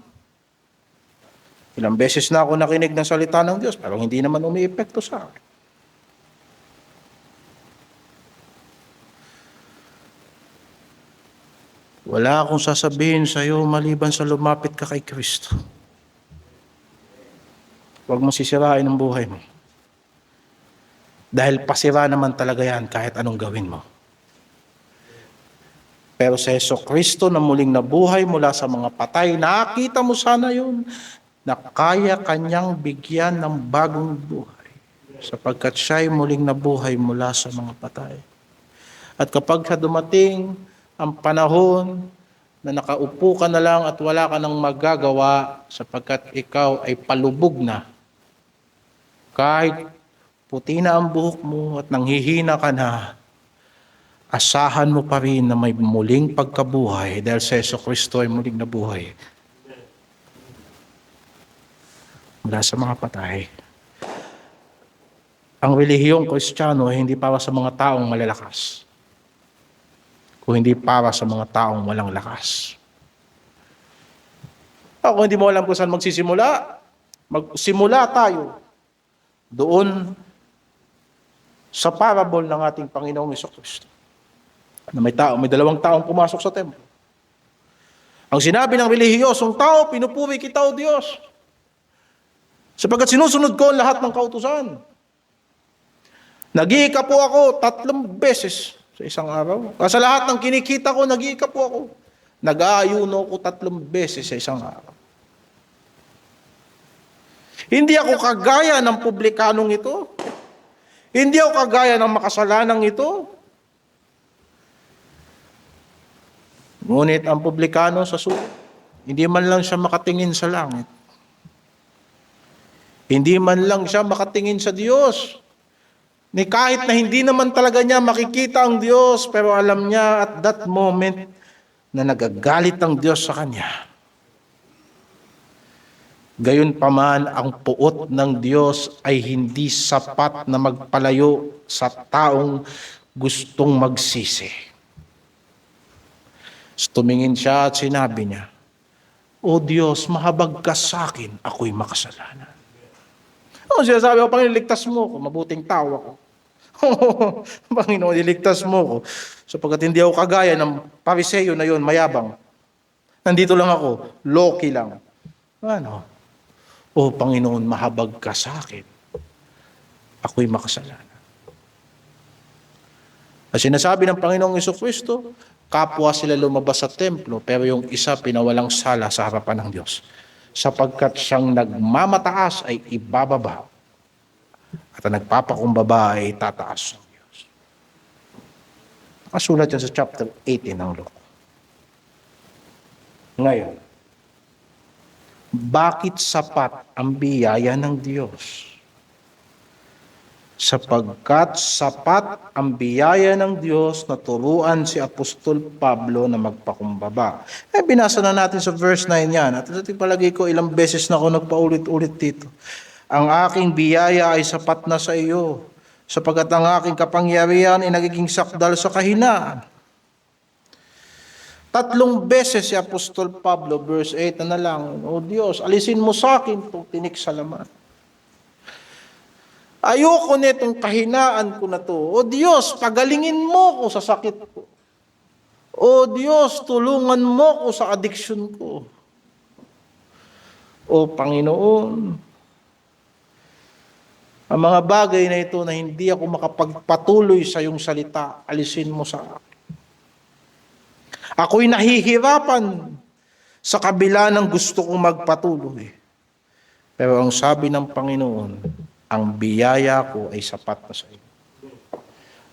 Ilang beses na ako nakinig ng salita ng Diyos, pero hindi naman umi-epekto sa akin. Wala akong sasabihin sa iyo maliban sa lumapit ka kay Kristo. Huwag mo sisirain ang buhay mo. Dahil pasira naman talaga yan kahit anong gawin mo. Pero sa Jesucristo na muling nabuhay mula sa mga patay, nakita mo sana yun, na kaya kanyang bigyan ng bagong buhay sapagkat siya'y muling nabuhay mula sa mga patay. At kapag dumating ang panahon na nakaupo ka na lang at wala ka nang magagawa sapagkat ikaw ay palubog na, kahit puti na ang buhok mo at nanghihina ka na, asahan mo pa rin na may muling pagkabuhay dahil sa Jesucristo ay muling nabuhay mula sa mga patay. Ang relihiyong Kristiyano ay hindi para sa mga taong malalakas, kung hindi para sa mga taong walang lakas. Kung hindi mo alam kung saan magsisimula, magsimula tayo doon sa parable ng ating Panginoong Jesucristo. Na may dalawang taong pumasok sa templo. Ang sinabi ng relihiyosong tao, pinupuri kita o Diyos, sapagkat sinusunod ko ang lahat ng kautusan. Nag-iika po ako 3 beses sa isang araw. Sa lahat ng kinikita ko, nag-iika po ako. Nag-aayuno ko 3 beses sa isang araw. Hindi ako kagaya ng publikanong ito. Hindi ako kagaya ng makasalanang ito. Ngunit ang publikano sa sulat, hindi man lang siya makatingin sa langit. Hindi man lang siya makatingin sa Diyos. Ni kahit na hindi naman talaga niya makikita ang Diyos, pero alam niya at that moment na nagagalit ang Diyos sa kanya. Gayunpaman, ang puot ng Diyos ay hindi sapat na magpalayo sa taong gustong magsisi. Tumingin siya at sinabi niya, O Diyos, mahabag ka sa akin, ako'y makasalanan. Ano sinasabi ko, Panginoon, iligtas mo ko, mabuting tao ako. Panginoon, iligtas mo ko, sapagkat hindi ako kagaya ng Pariseyo na yon, mayabang. Nandito lang ako, loki lang. Ano? O Panginoon, mahabag ka sa akin, ako'y makasalanan. At sinasabi ng Panginoong Jesucristo, kapwa sila lumabas sa templo, pero yung isa pinawalang sala sa harapan ng Diyos. Sapagkat siyang nagmamataas ay ibababa, at ang nagpapakumbaba ay tataas ng Diyos. Nakasulat yan sa chapter 18 ng Luke. Ngayon, bakit sapat ang biyaya ng Diyos? Sapagkat sapat ang biyaya ng Diyos na turuan si Apostol Pablo na magpakumbaba. Binasa na natin sa verse 9 yan. At palagi ko ilang beses na ako nagpaulit-ulit dito. Ang aking biyaya ay sapat na sa iyo, sapagkat ang aking kapangyarihan ay nagiging sakdal sa kahinaan. 3 beses si Apostol Pablo, verse 8 na lang, O Diyos, alisin mo sa akin itong tinik sa laman. Ayoko nitong kahinaan ko na to. O Diyos, pagalingin mo ko sa sakit ko. O Diyos, tulungan mo ko sa addiction ko. O Panginoon, ang mga bagay na ito na hindi ako makapagpatuloy sa iyong salita, alisin mo sa akin. Ako'y nahihirapan sa kabila ng gusto kong magpatuloy. Pero ang sabi ng Panginoon, ang biyaya ko ay sapat na sa iyo.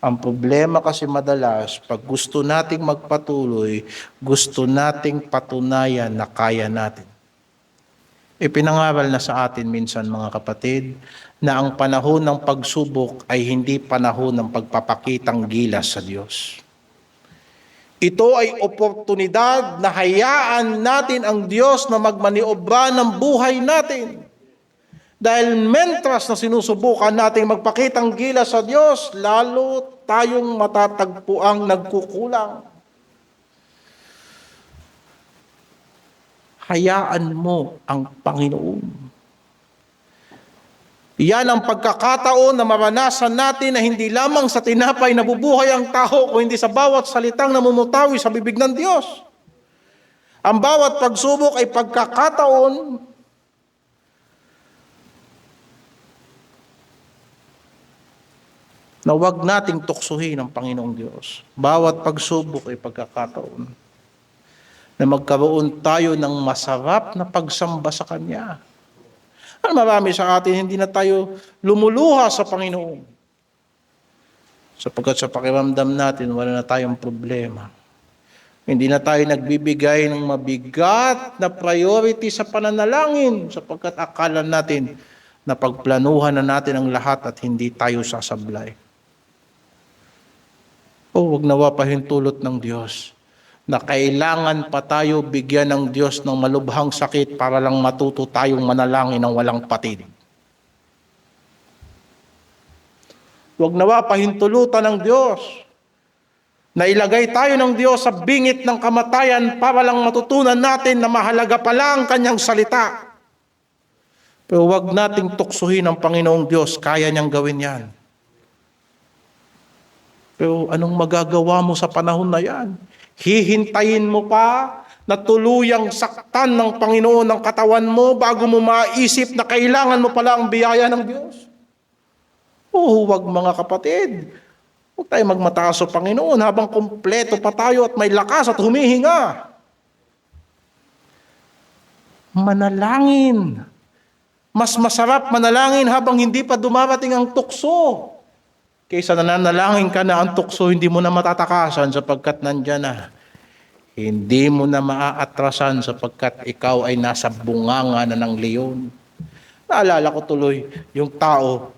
Ang problema kasi madalas, pag gusto nating magpatuloy, gusto nating patunayan na kaya natin. Ipinangaral na sa atin minsan mga kapatid, na ang panahon ng pagsubok ay hindi panahon ng pagpapakitang gilas sa Diyos. Ito ay oportunidad na hayaan natin ang Diyos na magmaniobra ng buhay natin. Dahil mentras na sinusubukan natin magpakitang gilas sa Diyos, lalo tayong matatagpuang nagkukulang. Hayaan mo ang Panginoon. Yan ang pagkakataon na maranasan natin na hindi lamang sa tinapay nabubuhay ang tao, o hindi sa bawat salitang namumutawi sa bibig ng Diyos. Ang bawat pagsubok ay pagkakataon na huwag nating tuksuhin ang Panginoong Diyos. Bawat pagsubok ay pagkakataon na magkaroon tayo ng masarap na pagsamba sa Kanya. Marami sa atin, hindi na tayo lumuluha sa Panginoon. Sapagkat sa pakiramdam natin, wala na tayong problema. Hindi na tayo nagbibigay ng mabigat na priority sa pananalangin, sapagkat akala natin na pagplanuhan na natin ang lahat at hindi tayo sasablay. Huwag nawa pahintulot ng Diyos na kailangan pa tayo bigyan ng Diyos ng malubhang sakit para lang matuto tayong manalangin ng walang patid. Huwag nawa pahintulutan ng Diyos na ilagay tayo ng Diyos sa bingit ng kamatayan para lang matutunan natin na mahalaga pala ang kanyang salita. Pero huwag nating tuksuhin ang Panginoong Diyos, kaya niyang gawin yan. Pero anong magagawa mo sa panahon na yan? Hihintayin mo pa na tuluyang saktan ng Panginoon ang katawan mo bago mo maisip na kailangan mo pala ang biyaya ng Diyos? Huwag mga kapatid. Huwag tayo magmataas sa Panginoon habang kumpleto pa tayo at may lakas at humihinga. Manalangin. Mas masarap manalangin habang hindi pa dumarating ang tukso. Kaysa nananalangin ka na ang tukso hindi mo na matatakasan sapagkat nandyan na. Hindi mo na maaatrasan sapagkat ikaw ay nasa bunganga na ng leon. Naalala ko tuloy yung tao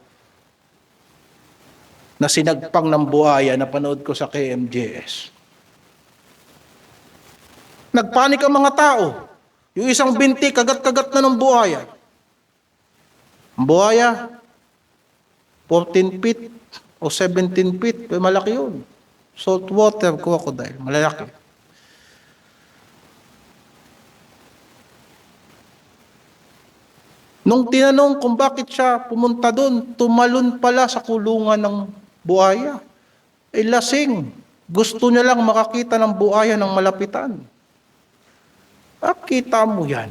na sinagpang ng buhaya na panood ko sa KMJS. Nagpanik ang mga tao. Yung isang binti, kagat-kagat na ng buhaya. Ang buhaya, 14 feet o 17 feet, malaki yun. Saltwater crocodile, malalaki. Nung tinanong kung bakit siya pumunta doon, tumalon pala sa kulungan ng buhaya. Ay lasing. Gusto niya lang makakita ng buhaya ng malapitan. Kita mo yan.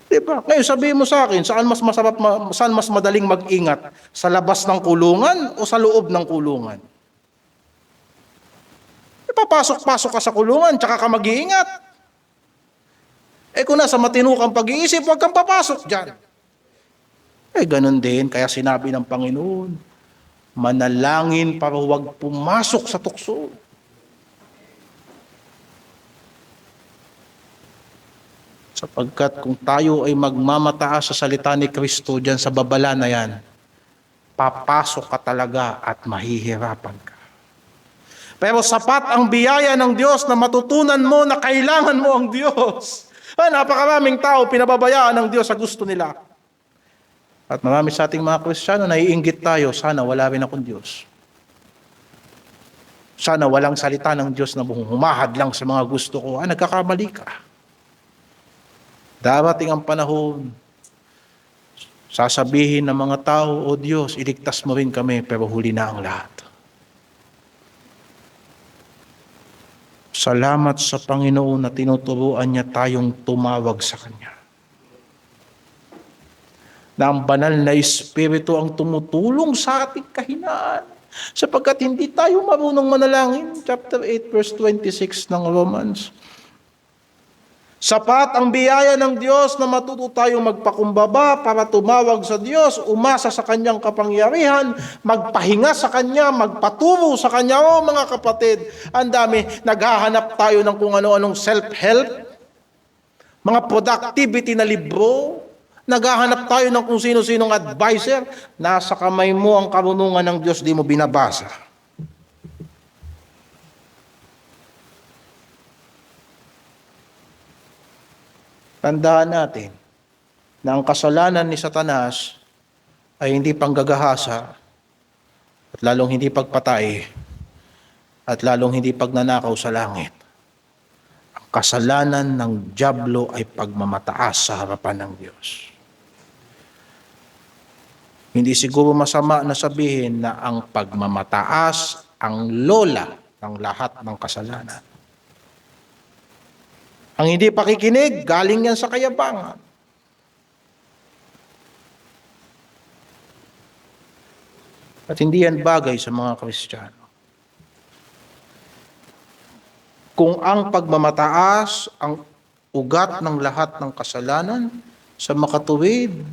Diba? Ngayon sabihin mo sa akin, saan mas masarap, saan mas madaling mag-ingat? Sa labas ng kulungan o sa loob ng kulungan? Papasok-pasok ka sa kulungan, tsaka ka mag-iingat. Kung nasa matinukang pag-iisip, huwag kang papasok dyan. Ganun din, kaya sinabi ng Panginoon, manalangin para huwag pumasok sa tukso. Sapagkat kung tayo ay magmamataas sa salita ni Kristo dyan sa babala na yan, papasok ka talaga at mahihirapan ka. Pero sapat ang biyaya ng Diyos na matutunan mo na kailangan mo ang Diyos. Napakaraming tao pinababayaan ng Diyos sa gusto nila. At marami sa ating mga Kristiyano naiinggit tayo, sana wala rin akong Diyos. Sana walang salita ng Diyos na humahad lang sa mga gusto ko. Nagkakamali ka. Darating ang panahon, sasabihin ng mga tao, O Diyos, iligtas mo rin kami, pero huli na ang lahat. Salamat sa Panginoon na tinuturuan niya tayong tumawag sa Kanya. Na ang banal na Espiritu ang tumutulong sa ating kahinaan. Sapagkat hindi tayo marunong manalangin. Chapter 8, verse 26 ng Romans. Sapat ang biyaya ng Diyos na matuto tayong magpakumbaba para tumawag sa Diyos, umasa sa Kanyang kapangyarihan, magpahinga sa Kanya, magpaturo sa Kanya. Mga kapatid, ang dami, naghahanap tayo ng kung ano-anong self-help, mga productivity na libro, naghahanap tayo ng kung sino-sinong advisor, nasa kamay mo ang karunungan ng Diyos, di mo binabasa. Tandaan natin na ang kasalanan ni Satanas ay hindi panggagahasa at lalong hindi pagpatay at lalong hindi pagnanakaw sa langit. Ang kasalanan ng dyablo ay pagmamataas sa harapan ng Diyos. Hindi siguro masama na sabihin na ang pagmamataas ang lola ng lahat ng kasalanan. Ang hindi pakikinig, galing yan sa kayabangan. At hindi yan bagay sa mga Kristiyano. Kung ang pagmamataas ang ugat ng lahat ng kasalanan, sa makatuwid,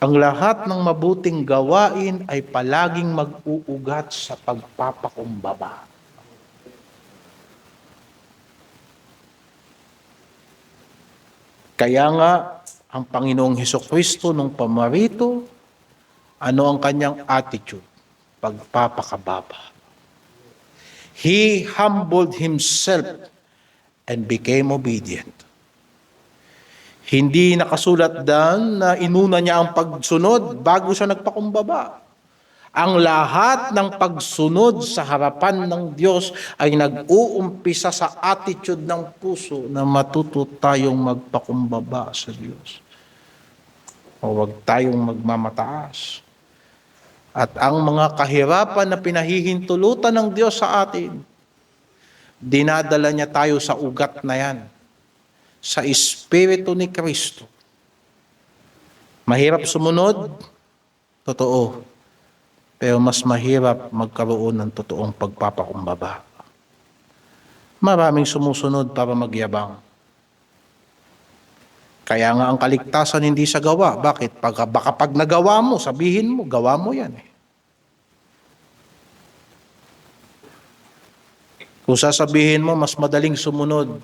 ang lahat ng mabuting gawain ay palaging mag-uugat sa pagpapakumbaba. Kaya nga, ang Panginoong Hesukristo nung pamarito, ano ang kanyang attitude? Pagpapakababa. He humbled himself and became obedient. Hindi nakasulat doon na inuna niya ang pagsunod bago siya nagpakumbaba. Ang lahat ng pagsunod sa harapan ng Diyos ay nag-uumpisa sa attitude ng puso na matuto tayong magpakumbaba sa Diyos. O huwag tayong magmamataas. At ang mga kahirapan na pinahihintulutan ng Diyos sa atin, dinadala niya tayo sa ugat na yan, sa Espiritu ni Kristo. Mahirap sumunod, totoo. Pero mas mahirap magkaroon ng totoong pagpapakumbaba. Maraming sumusunod para magyabang. Kaya nga ang kaligtasan hindi sa gawa. Bakit? Baka pag nagawa mo, sabihin mo, gawa mo yan. Kung sasabihin mo, mas madaling sumunod,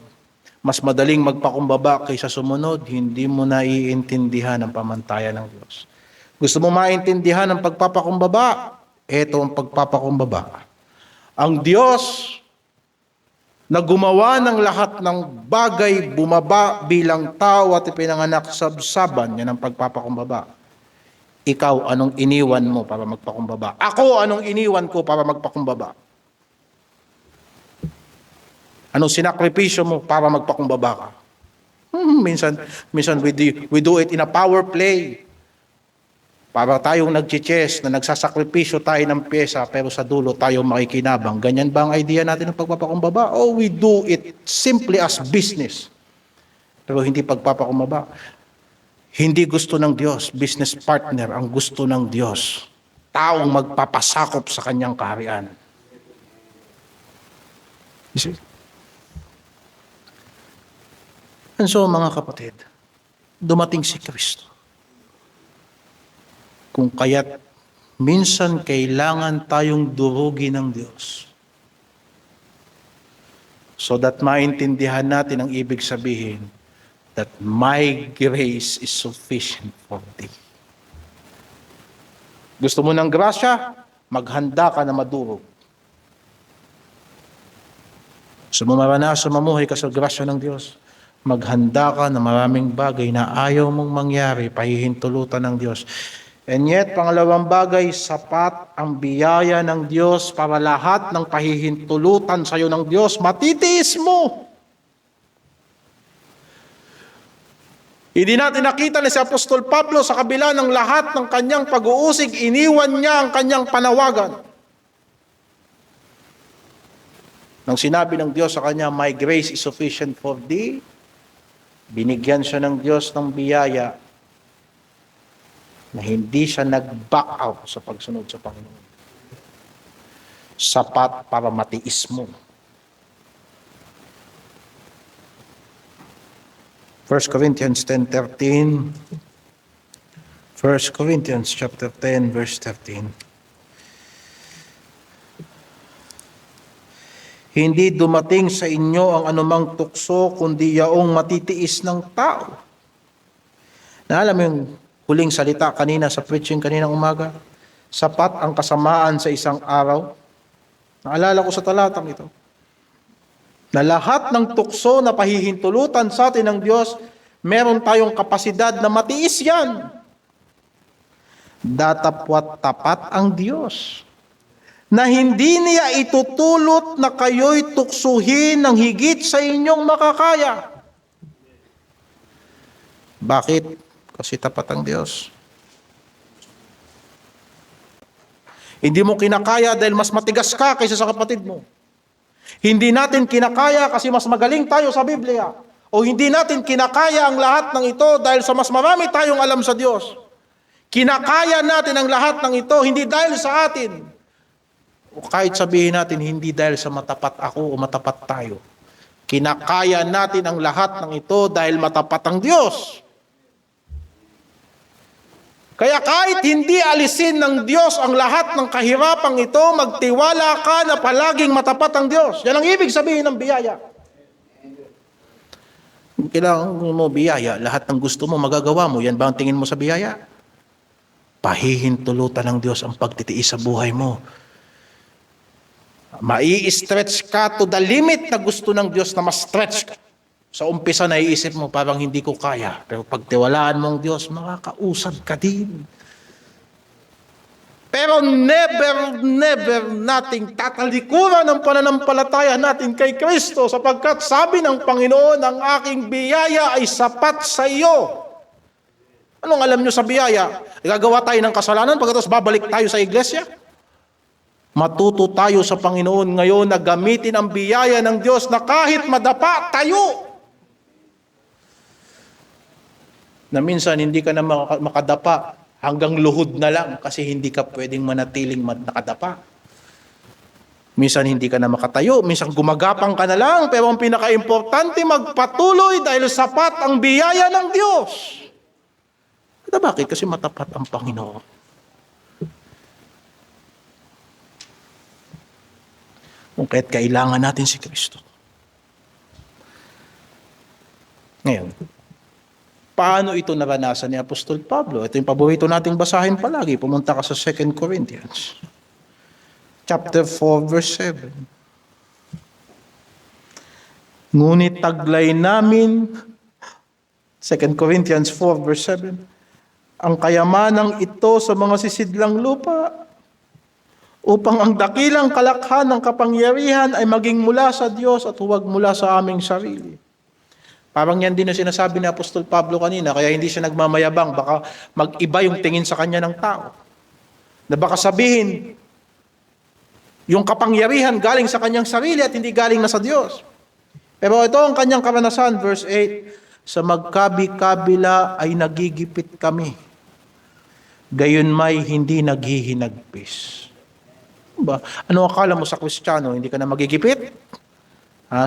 mas madaling magpakumbaba kaysa sumunod, hindi mo naiintindihan ang pamantayan ng Diyos. Gusto mo maintindihan ang pagpapakumbaba? Ito ang pagpapakumbaba. Ang Diyos na gumawa ng lahat ng bagay, bumaba bilang tao at ipinanganak sabsaban, yan ang pagpapakumbaba. Ikaw, anong iniwan mo para magpakumbaba? Ako, anong iniwan ko para magpakumbaba? Anong sinakripisyo mo para magpakumbaba ka? Minsan we do it in a power play. Para tayong nag-chess na nagsasakripisyo tayo ng pyesa pero sa dulo tayo makikinabang. Ganyan ba ang idea natin ng pagpapakumbaba? O we do it simply as business. Pero hindi pagpapakumbaba. Hindi gusto ng Diyos, business partner ang gusto ng Diyos. Taong magpapasakop sa kanyang kaharian. You see? And so mga kapatid, dumating si Kristo. Kung kaya't minsan kailangan tayong durugin ng Diyos. So that maintindihan natin ang ibig sabihin that my grace is sufficient for thee. Gusto mo ng grasya? Maghanda ka na madurog. Gusto mo maranasan mamuhay ka sa grasya ng Diyos? Maghanda ka na maraming bagay na ayaw mong mangyari, pahihintulutan ng Diyos. And yet, pangalawang bagay, sapat ang biyaya ng Diyos para lahat ng pahihintulutan sa iyo ng Diyos, matitiis mo. Hindi natin nakita na si Apostol Pablo sa kabila ng lahat ng kanyang pag-uusig, iniwan niya ang kanyang panawagan. Nang sinabi ng Diyos sa kanya, my grace is sufficient for thee, binigyan siya ng Diyos ng biyaya na hindi siya nag-back out sa pagsunod sa Panginoon. Sapat para matiis mo. 1 Corinthians 10:13. 1 Corinthians chapter 10 verse 13. Hindi dumating sa inyo ang anumang tukso kundi yaong matitiis ng tao. Naalam mo yung huling salita kanina sa preaching kaninang umaga? Sapat ang kasamaan sa isang araw. Naalala ko sa talatang ito. Na lahat ng tukso na pahihintulutan sa atin ng Diyos, meron tayong kapasidad na matiis yan. Datapwat tapat ang Diyos. Na hindi niya itutulot na kayo'y tuksuhin ng higit sa inyong makakaya. Bakit? Kasi tapat ang Diyos. Hindi mo kinakaya dahil mas matigas ka kaysa sa kapatid mo. Hindi natin kinakaya kasi mas magaling tayo sa Biblia. O hindi natin kinakaya ang lahat ng ito dahil sa mas marami tayong alam sa Diyos. Kinakaya natin ang lahat ng ito hindi dahil sa atin. O kahit sabihin natin hindi dahil sa matapat ako o matapat tayo. Kinakaya natin ang lahat ng ito dahil matapat ang Diyos. Kaya kahit hindi alisin ng Diyos ang lahat ng kahirapang ito, magtiwala ka na palaging matapat ang Diyos. Yan ang ibig sabihin ng biyaya. Kailangan mo biyaya, lahat ng gusto mo magagawa mo. Yan ba ang tingin mo sa biyaya? Pahihintulutan ng Diyos ang pagtitiis sa buhay mo. Mai-stretch ka to the limit na gusto ng Diyos na ma-stretch ka. Sa umpisa naiisip mo, parang hindi ko kaya. Pero pagtiwalaan mo ang Diyos, makakausad ka din. Pero never nating tatalikuran ang pananampalataya natin kay Kristo sapagkat sabi ng Panginoon, ang aking biyaya ay sapat sa iyo. Anong alam nyo sa biyaya? Gagawa tayo ng kasalanan pagkatapos babalik tayo sa iglesia? Matuto tayo sa Panginoon ngayon na gamitin ang biyaya ng Diyos na kahit madapa tayo. Na minsan hindi ka na makadapa, hanggang luhod na lang kasi hindi ka pwedeng manatiling nakadapa. Minsan hindi ka na makatayo, minsan gumagapang ka na lang, pero ang pinaka-importante magpatuloy dahil sapat ang biyaya ng Diyos. At bakit? Kasi matapat ang Panginoon. Kung kaya't kailangan natin si Kristo. Ngayon, paano ito naranasan ni Apostol Pablo? Ito yung paborito nating basahin palagi. Pumunta ka sa 2 Corinthians. Chapter 4, verse 7. Ngunit taglay namin, 2 Corinthians 4, verse 7, ang kayamanang ito sa mga sisidlang lupa, upang ang dakilang kalakhan ng kapangyarihan ay maging mula sa Diyos at huwag mula sa aming sarili. Parang yan din na sinasabi ni Apostol Pablo kanina, kaya hindi siya nagmamayabang, baka mag-iba yung tingin sa kanya ng tao. Na baka sabihin, yung kapangyarihan galing sa kanyang sarili at hindi galing na sa Diyos. Pero ito ang kanyang karanasan, verse 8, sa magkabi-kabila ay nagigipit kami, gayon may hindi naghihinagpis. Ba? Ano akala mo sa Kristiyano, hindi ka na magigipit?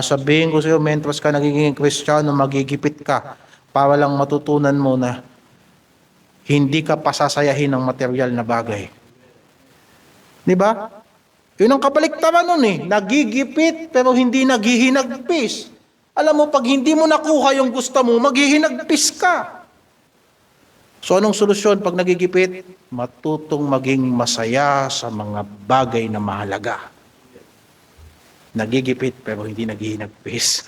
Sabihin ko sa iyo, mentras ka nagiging Kristiyano, magigipit ka para lang matutunan mo na hindi ka pasasayahin ng material na bagay. Di ba? Yun ang kabaliktaran nun eh. Nagigipit pero hindi naghihinagpis. Alam mo, pag hindi mo nakuha yung gusto mo, maghihinagpis ka. So anong solusyon pag nagigipit? Matutong maging masaya sa mga bagay na mahalaga. Nagigipit pero hindi naghihinagpis.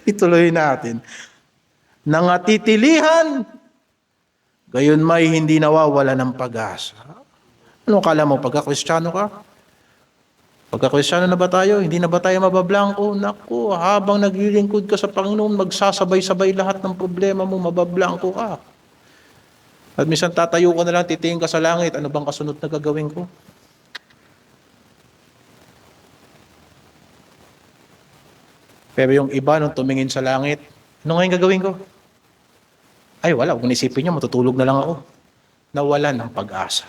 Ituloy natin. Nangatitilihan, gayon may hindi nawawala ng pag-asa. Ano kala mo, pagka-Kristiyano ka? Pagka-Kristiyano na ba tayo? Hindi na ba tayo mabablangko? Naku, habang naglilingkod ka sa Panginoon, magsasabay-sabay lahat ng problema mo, mabablangko ka. At minsan tatayo ka na lang, titingin ka sa langit, ano bang kasunod na gagawin ko? Pero yung iba, nung tumingin sa langit, ano ngayon gagawin ko? Ay, wala. Kung isipin niyo, matutulog na lang ako. Nawalan ng pag-asa.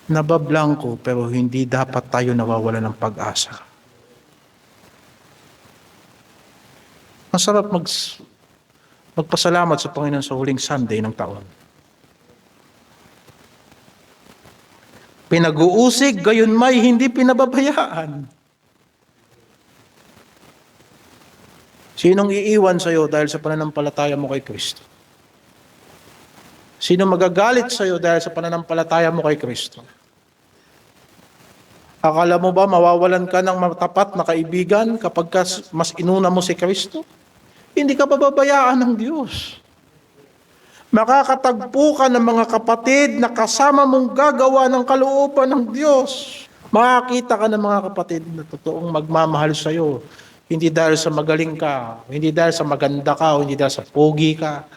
Nabablangko, pero hindi dapat tayo nawawalan ng pag-asa. Masarap magpasalamat sa Panginoon sa huling Sunday ng taon. Pinag-uusig, gayon may hindi pinababayaan. Sinong iiwan sa iyo dahil sa pananampalataya mo kay Kristo? Sino magagalit sa iyo dahil sa pananampalataya mo kay Kristo? Akala mo ba mawawalan ka ng matapat na kaibigan kapag mas inuna mo si Kristo? Hindi ka bababayaan ng Diyos. Makakatagpo ka ng mga kapatid na kasama mong gagawa ng kalooban ng Diyos. Makakita ka ng mga kapatid na totoong magmamahal sa iyo. Hindi dahil sa magaling ka, hindi dahil sa maganda ka, hindi dahil sa pogi ka,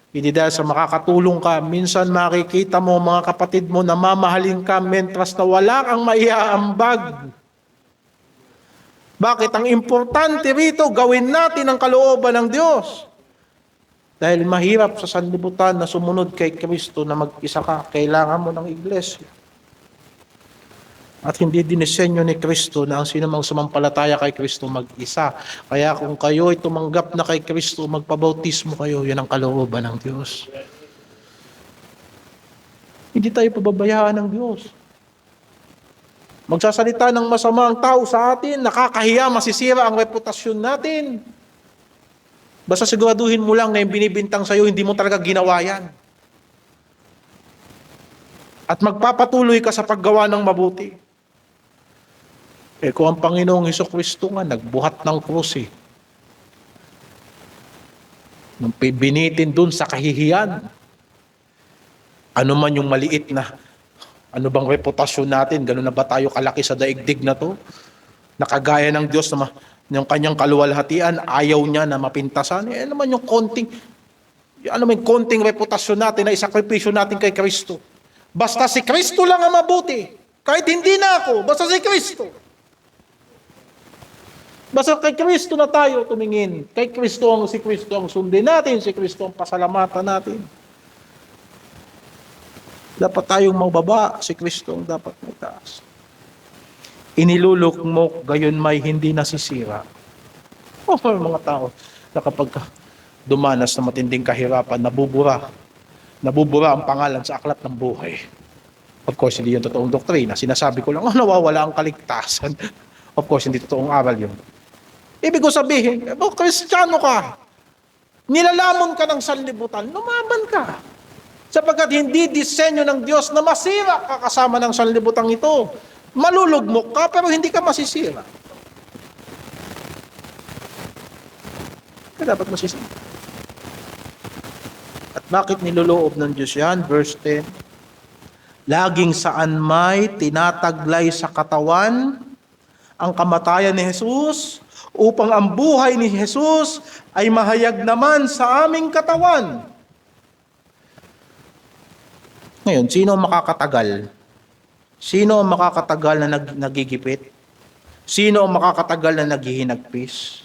hindi dahil sa makakatulong ka. Minsan makikita mo mga kapatid mo na mamahalin ka mentras na wala kang maiaambag. Bakit? Ang importante rito, gawin natin ang kalooban ng Diyos. Dahil mahirap sa sanlibutan na sumunod kay Kristo na mag-isa ka, kailangan mo ng iglesia. At hindi dinisenyo ni Kristo na ang sinumang sumampalataya kay Kristo mag-isa. Kaya kung kayo ay tumanggap na kay Kristo, magpabautismo kayo, yan ang kalooban ng Diyos. Hindi tayo pababayaan ng Diyos. Magsasalita ng masama ang tao sa atin, nakakahiya, masisira ang reputasyon natin. Basta siguraduhin mo lang na yung binibintang sa'yo, hindi mo talaga ginawa yan. At magpapatuloy ka sa paggawa ng mabuti. Kung ang Panginoong Hesukristo nga, nagbuhat ng krus Nung binitin dun sa kahihiyan, ano man yung maliit na, ano bang reputasyon natin, gano'n na ba tayo kalaki sa daigdig na to? Nakagaya ng Diyos na yung kanyang kaluwalhatian, ayaw niya na mapintasan. Eh, ano man yung konting reputasyon natin na isakripisyo natin kay Kristo. Basta si Kristo lang ang mabuti. Kahit hindi na ako, basta si Kristo. Basta kay Kristo na tayo tumingin. Si Kristo ang sundin natin, si Kristo ang pasalamatan natin. Dapat tayong mababa, si Kristo ang dapat may taas. Inilulok mo, gayon may hindi nasisira. O mga tao na kapag dumanas na matinding kahirapan, nabubura ang pangalan sa aklat ng buhay. Of course, hindi yung totoong doktrina. Sinasabi ko lang, nawawala ang kaligtasan. Of course, hindi totoong aral yun. Ibig ko sabihin, Kristiyano ka, nilalamon ka ng sanlibutan, lumaban ka. Sapagkat hindi disenyo ng Diyos na masira ka kasama ng sanlibutang ito. Malulugmok ka pero hindi ka masisira. Kaya dapat masisira. At bakit niloloob ng Diyos yan? Verse 10. Laging saan may tinataglay sa katawan ang kamatayan ni Jesus upang ang buhay ni Jesus ay mahayag naman sa aming katawan. Ngayon, sino ang makakatagal? Sino ang makakatagal na nagigipit? Sino ang makakatagal na naghihinagpis?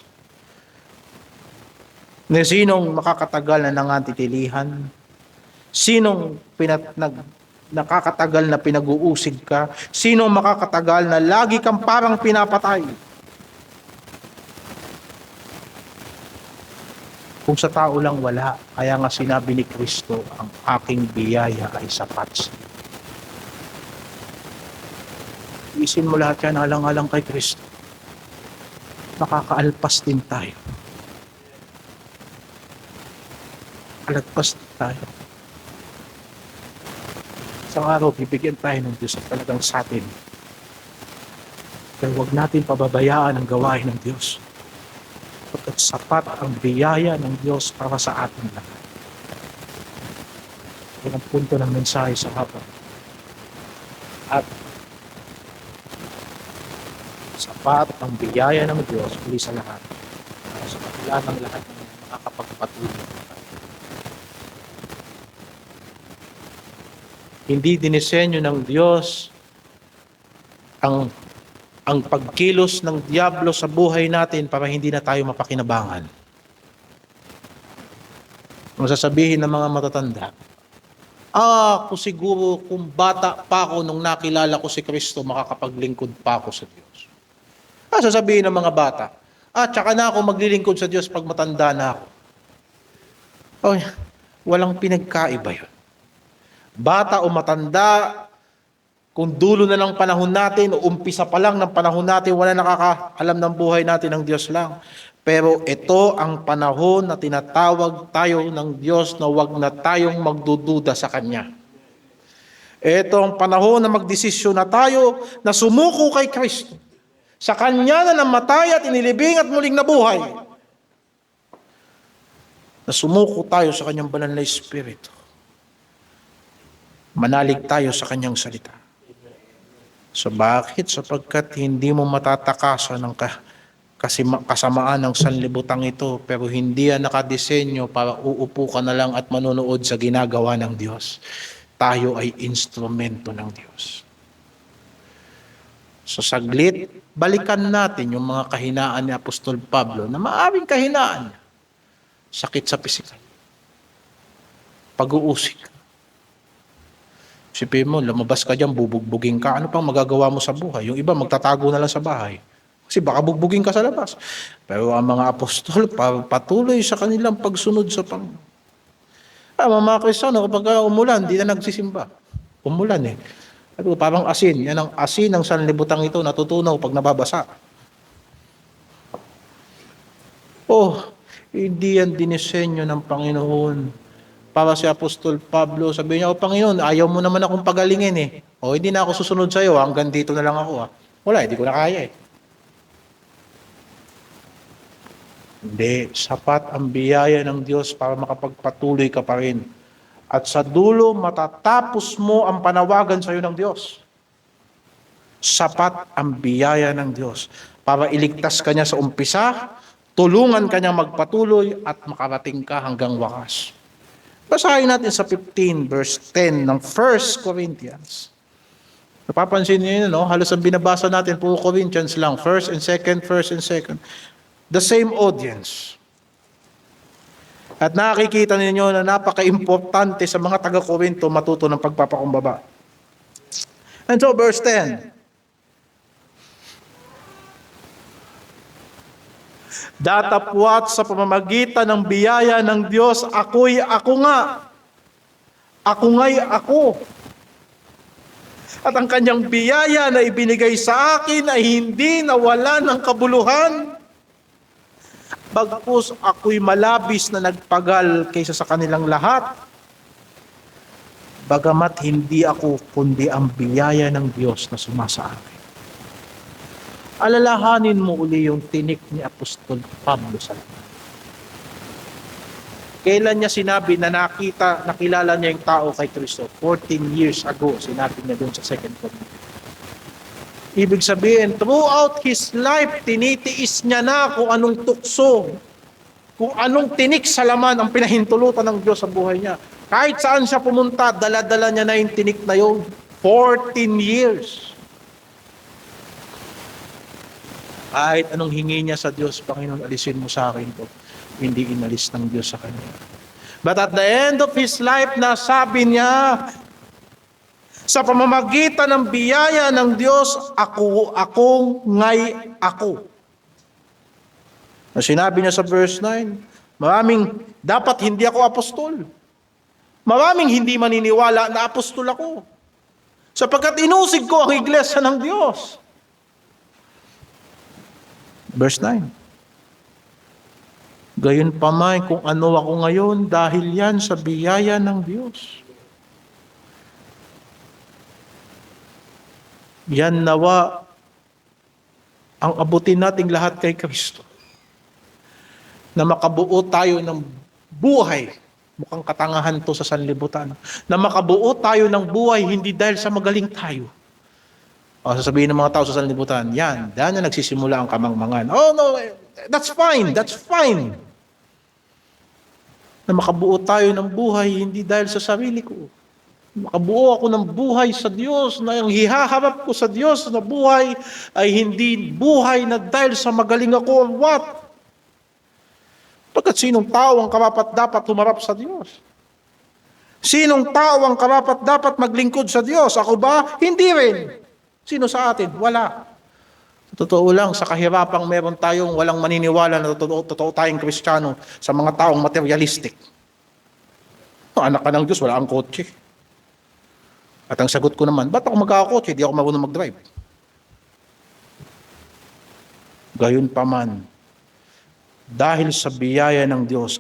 Sinong makakatagal na nangantitilihan? Sinong nakakatagal na pinag-uusig ka? Sinong makakatagal na lagi kang parang pinapatay? Kung sa tao lang wala, kaya nga sinabi ni Kristo, ang aking biyaya ay sapat sa iyo. Isin mo lahat yan, alang-alang kay Kristo. Makakaalpas din tayo. Alagpas din tayo. Isang araw, bibigyan tayo ng Diyos at talagang sa atin. Kaya huwag natin pababayaan ang gawain ng Diyos. Pagkat sapat ang biyaya ng Diyos para sa atin lahat. Yan ang punto ng mensahe sa hapon. At sapat ang biyaya ng Diyos muli sa lahat. Sa kabila ng lahat ng makakapagpatuloy. Hindi dinisenyo ng Diyos ang pagkilos ng diablo sa buhay natin para hindi na tayo mapakinabangan. Ang sasabihin ng mga matatanda, ako siguro kung bata pa ako nung nakilala ko si Kristo, makakapaglingkod pa ako sa Diyos. Sasabihin ng mga bata, tsaka na ako maglilingkod sa Diyos pag matanda na ako. Walang pinagkaiba yun. Bata o matanda, kung dulo na ng panahon natin, o umpisa pa lang ng panahon natin, wala nakakaalam ng buhay natin ng Diyos lang. Pero ito ang panahon na tinatawag tayo ng Diyos na huwag na tayong magdududa sa Kanya. Ito ang panahon na magdesisyon na tayo na sumuko kay Kristo. Sa Kanya na namatay at inilibing at muling nabuhay. Na sumuko tayo sa Kanyang banal na Espiritu. Manalig tayo sa Kanyang salita. So bakit? Sapagkat hindi mo matatakasan ng kasamaan ng sanlibutan ito, pero hindi yan nakadesenyo para uupo ka na lang at manonood sa ginagawa ng Diyos. Tayo ay instrumento ng Diyos. So saglit, balikan natin yung mga kahinaan ni Apostol Pablo na maaaring kahinaan. Sakit sa pisikal. Pag-uusig. Sipin mo, lumabas ka dyan, bubugbugin ka. Ano pang magagawa mo sa buhay? Yung iba magtatago na lang sa bahay. Kasi baka bugbugin ka sa labas. Pero ang mga apostol, patuloy sa kanilang pagsunod sa Panginoon. Mga Kristiyano, kapag umulan, di na nagsisimba. Umulan eh. Parang asin. Yan ang asin ng sanlibutang ito, natutunaw pag nababasa. Hindi yan dinisenyo ng Panginoon. Para si Apostol Pablo, sabi niya, Panginoon, ayaw mo naman akong pagalingin eh. Hindi na ako susunod sa iyo, hanggang dito na lang ako. Wala, hindi ko na kaya eh. Hindi, sapat ang biyaya ng Diyos para makapagpatuloy ka pa rin. At sa dulo, matatapos mo ang panawagan sa iyo ng Diyos. Sapat ang biyaya ng Diyos para iligtas ka niya sa umpisa, tulungan ka niya magpatuloy at makarating ka hanggang wakas. Basahin natin sa 15 verse 10 ng 1 Corinthians. Napapansin niyo yun, no? Halos ang binabasa natin, puro Corinthians lang. First and second, first and second. The same audience. At nakikita ninyo na napaka-importante sa mga taga-Korinto matuto ng pagpapakumbaba. And so verse 10. Datapwat sa pamamagitan ng biyaya ng Diyos, ako'y ako nga. Ako nga'y ako. At ang kanyang biyaya na ibinigay sa akin ay hindi nawala ng kabuluhan. Bagkus ako'y malabis na nagpagal kaysa sa kanilang lahat. Bagamat hindi ako, kundi ang biyaya ng Diyos na sumasa akin. Alalahanin mo uli yung tinik ni Apostol Pablo sa lahat. Kailan niya sinabi na nakilala niya yung tao kay Kristo? 14 years ago, sinabi niya doon sa 2 Corinthians. Ibig sabihin, throughout his life, tinitiis niya na kung anong tukso, kung anong tinik sa laman ang pinahintulutan ng Diyos sa buhay niya. Kahit saan siya pumunta, dala-dala niya na yung tinik na yun. 14 years. Kahit anong hingi niya sa Diyos, Panginoon, alisin mo sa akin to. Hindi inalis ng Diyos sa kanya. But at the end of his life, nasabi niya, sa pamamagitan ng biyaya ng Diyos, ako nga'y ako. Sinabi niya sa verse 9, dapat hindi ako apostol. Maraming hindi maniniwala na apostol ako. Sapagkat inusig ko ang iglesia ng Diyos. Verse 9. Gayunpaman kung ano ako ngayon, dahil yan sa biyaya ng Diyos. Yan nawa ang abutin nating lahat kay Kristo. Na makabuo tayo ng buhay. Mukhang katangahan to sa sanlibutan. Na makabuo tayo ng buhay hindi dahil sa magaling tayo. O sasabihin ng mga tao sa sanlibutan, yan na nagsisimula ang kamangmangan. Oh no, that's fine, that's fine. Na makabuo tayo ng buhay hindi dahil sa sarili ko. Makabuo ako ng buhay sa Diyos, na yung hihaharap ko sa Diyos na buhay ay hindi buhay na dahil sa magaling ako or what. Pagkat sinong tao ang karapat-dapat humarap sa Diyos? Sinong tao ang karapat-dapat maglingkod sa Diyos? Ako ba? Hindi rin. Sino sa atin? Wala. Totoo lang, sa kahirapang meron tayong walang maniniwala na totoo tayong Kristiyano sa mga taong materialistic. Anak ka ng Diyos, wala kang kotse. At ang sagot ko naman, ba't ako magkakakotse? Di ako marunong mag-drive. Gayunpaman, dahil sa biyaya ng Diyos,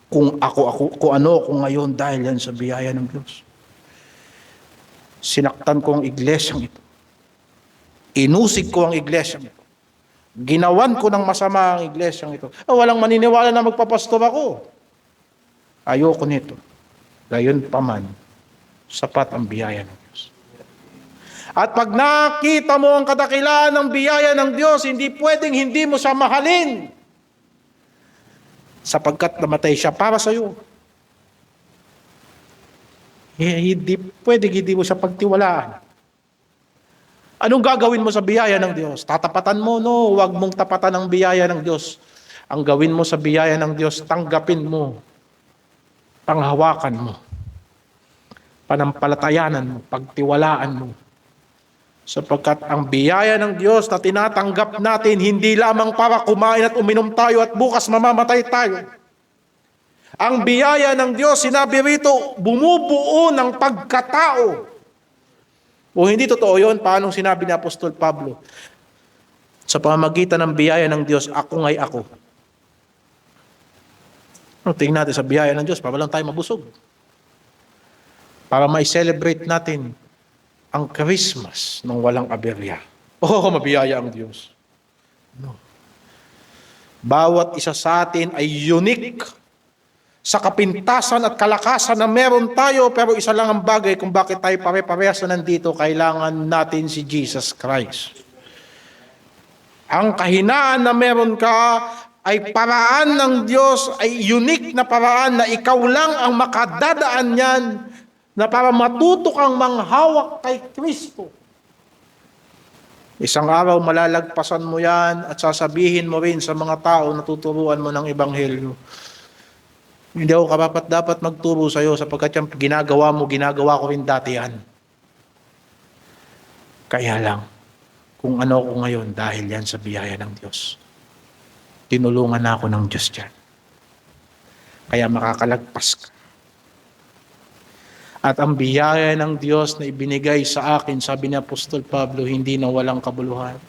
kung ano ako ngayon dahil yan sa biyaya ng Diyos. Sinaktan ko ang iglesyang ito. Inusig ko ang iglesyang ito. Ginawan ko ng masama ang iglesyang ito. Walang maniniwala na magpapastor ako. Ayoko nito. Gayunpaman, sapat ang biyaya ng Diyos. At pag nakita mo ang kadakilaan ng biyaya ng Diyos, hindi pwedeng hindi mo siya mahalin. Sapagkat namatay siya para sa iyo. Hindi pwedeng hindi mo siya pagtiwalaan. Anong gagawin mo sa biyaya ng Diyos? Tatapatan mo? No, huwag mong tapatan ang biyaya ng Diyos. Ang gawin mo sa biyaya ng Diyos, tanggapin mo. Panghawakan mo. Panampalatayanan mo, pagtiwalaan mo. Sapagkat ang biyaya ng Diyos na tinatanggap natin, hindi lamang para kumain at uminom tayo at bukas mamamatay tayo. Ang biyaya ng Diyos, sinabi rito, bumubuo ng pagkatao. O hindi totoo yun, paano sinabi ni Apostol Pablo? Sa pamamagitan ng biyaya ng Diyos, ako nga'y ako. Tingnan natin sa biyaya ng Diyos, para lang tayo mabusog. Para ma-celebrate natin ang Christmas ng walang aberya. Oh, mabiyaya ang Diyos. No. Bawat isa sa atin ay unique sa kapintasan at kalakasan na meron tayo, pero isa lang ang bagay kung bakit tayo pare-parehas na nandito, kailangan natin si Jesus Christ. Ang kahinaan na meron ka ay paraan ng Diyos, ay unique na paraan na ikaw lang ang makadadaan niyan, na para matuto kang manghawak kay Kristo. Isang araw malalagpasan mo yan at sasabihin mo rin sa mga tao na tuturuan mo ng Ebanghelyo, hindi ako dapat magturo sa iyo sapagkat yung ginagawa ko rin dati yan. Kaya lang, kung ano ako ngayon dahil yan sa biyaya ng Diyos. Tinulungan na ako ng Diyos dyan. Kaya makakalagpas ka. At ang biyaya ng Diyos na ibinigay sa akin, sabi ni Apostol Pablo, hindi na walang kabuluhan.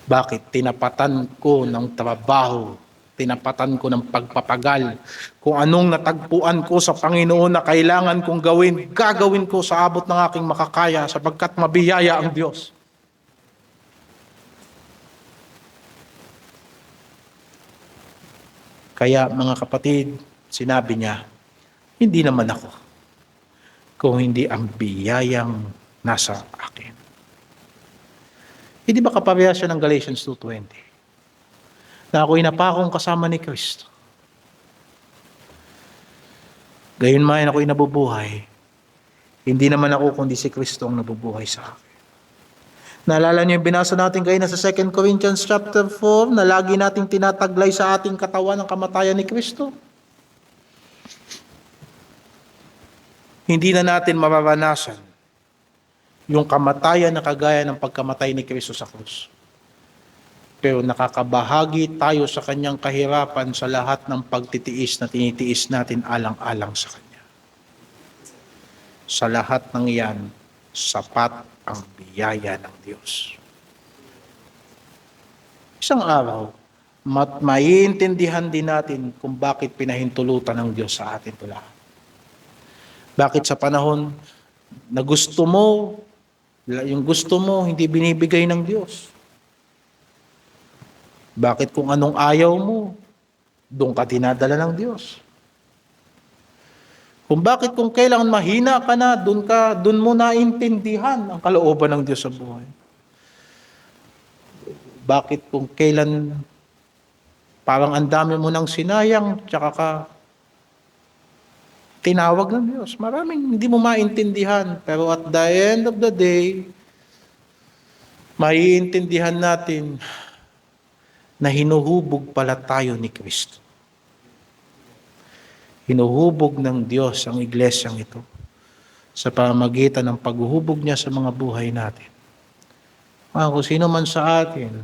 Bakit? Tinapatan ko ng trabaho, tinapatan ko ng pagpapagal. Kung anong natagpuan ko sa Panginoon na kailangan kong gawin, gagawin ko sa abot ng aking makakaya sapagkat mabiyaya ang Diyos. Kaya mga kapatid, sinabi niya, hindi naman ako, kung hindi ang biyayang nasa akin. Hindi ba kaparehas siya ng Galatians 2:20? Na ako'y napakong kasama ni Kristo. Gayunman ako'y nabubuhay. Hindi naman ako kundi si Kristo ang nabubuhay sa akin. Naalala niyo yung binasa natin kayo na sa 2 Corinthians chapter 4 na lagi nating tinataglay sa ating katawan ang kamatayan ni Kristo? Hindi na natin mararanasan yung kamatayan na kagaya ng pagkamatay ni Kristo sa krus. Pero nakakabahagi tayo sa kanyang kahirapan sa lahat ng pagtitiis na tinitiis natin alang-alang sa kanya. Sa lahat ng iyan, sapat ang biyaya ng Diyos. Isang araw, maiintindihan din natin kung bakit pinahintulutan ng Diyos sa atin ito lahat. Bakit sa panahon na gusto mo, yung gusto mo, hindi binibigay ng Diyos? Bakit kung anong ayaw mo, doon ka dinadala ng Diyos? Kung bakit kung kailangan mahina ka na, doon mo naintindihan ang kalooban ng Diyos sa buhay? Bakit kung kailan parang ang dami mo nang sinayang, tsaka ka tinawag ng Diyos? Maraming hindi mo maintindihan, pero at the end of the day, maiintindihan natin na hinuhubog pala tayo ni Kristo. Hinuhubog ng Diyos ang iglesyang ito sa pamamagitan ng paghuhubog niya sa mga buhay natin. Kung sino man sa atin,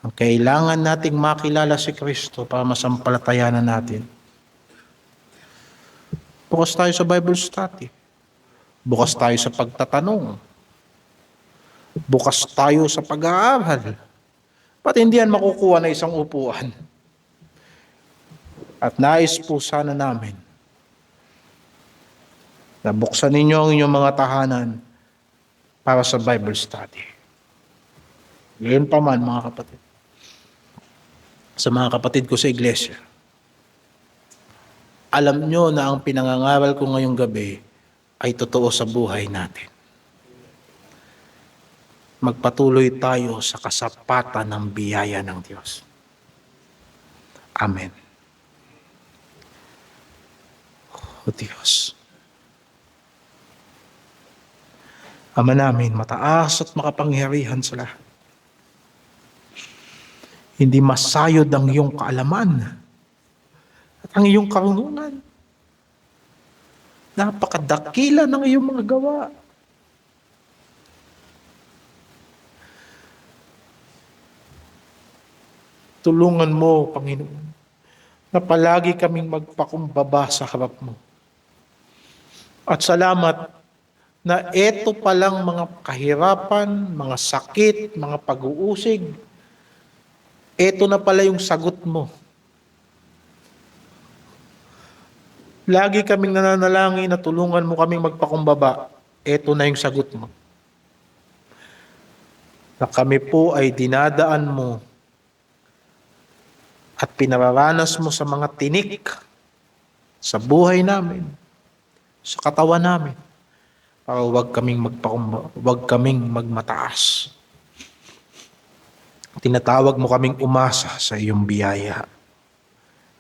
ang kailangan nating makilala si Kristo para masampalatayanan natin. Bukas tayo sa Bible study. Bukas tayo sa pagtatanong. Bukas tayo sa pag-aaral. Ba't hindi yan makukuha na isang upuan? At nais po sana namin na buksan ninyo ang inyong mga tahanan para sa Bible study. Ngayon pa man, mga kapatid, sa mga kapatid ko sa iglesia, alam nyo na ang pinangangaral ko ngayong gabi ay totoo sa buhay natin. Magpatuloy tayo sa kasapatan ng biyaya ng Diyos. Amen. O Diyos, Ama namin, mataas at makapangyarihan sa lahat. Hindi masayod ang iyong kaalaman at ang iyong karunungan. Napakadakila ng iyong mga gawa. Tulungan mo, Panginoon, na palagi kaming magpakumbaba sa harap mo. At salamat na eto palang mga kahirapan, mga sakit, mga pag-uusig, eto na pala yung sagot mo. Lagi kaming nananalangin na tulungan mo kaming magpakumbaba, eto na yung sagot mo. Na kami po ay dinadaan mo at pinararanas mo sa mga tinik sa buhay namin, sa katawan namin, para huwag kaming magmataas. Tinatawag mo kaming umasa sa iyong biyaya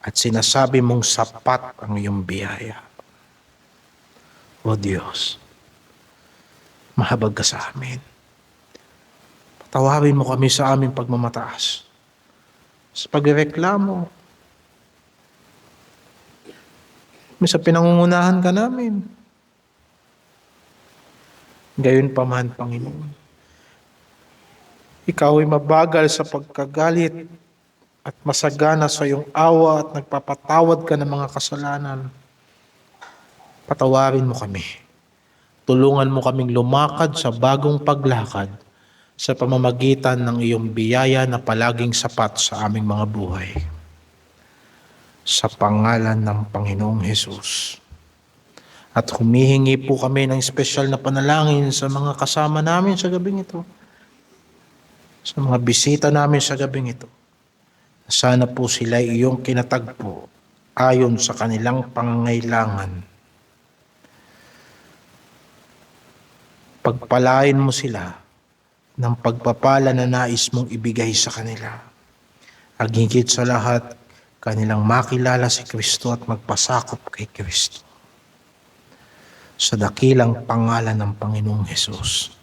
at sinasabi mong sapat ang iyong biyaya. O Diyos, mahabag ka sa amin. Patawarin mo kami sa aming pagmamataas, sa pagreklamo, sa pinangungunahan ka namin. Gayon pa man, Panginoon, Ikaw ay mabagal sa pagkagalit at masagana sa iyong awa at nagpapatawad ka ng mga kasalanan. Patawarin mo kami. Tulungan mo kaming lumakad sa bagong paglakad sa pamamagitan ng iyong biyaya na palaging sapat sa aming mga buhay. Sa pangalan ng Panginoong Hesus. At humihingi po kami ng espesyal na panalangin sa mga kasama namin sa gabing ito. Sa mga bisita namin sa gabing ito. Sana po sila iyong kinatagpo ayon sa kanilang pangangailangan. Pagpalain mo sila ng pagpapala na nais mong ibigay sa kanila. At higit sa lahat, kanilang makilala si Kristo at magpasakop kay Kristo. Sa dakilang pangalan ng Panginoong Hesus.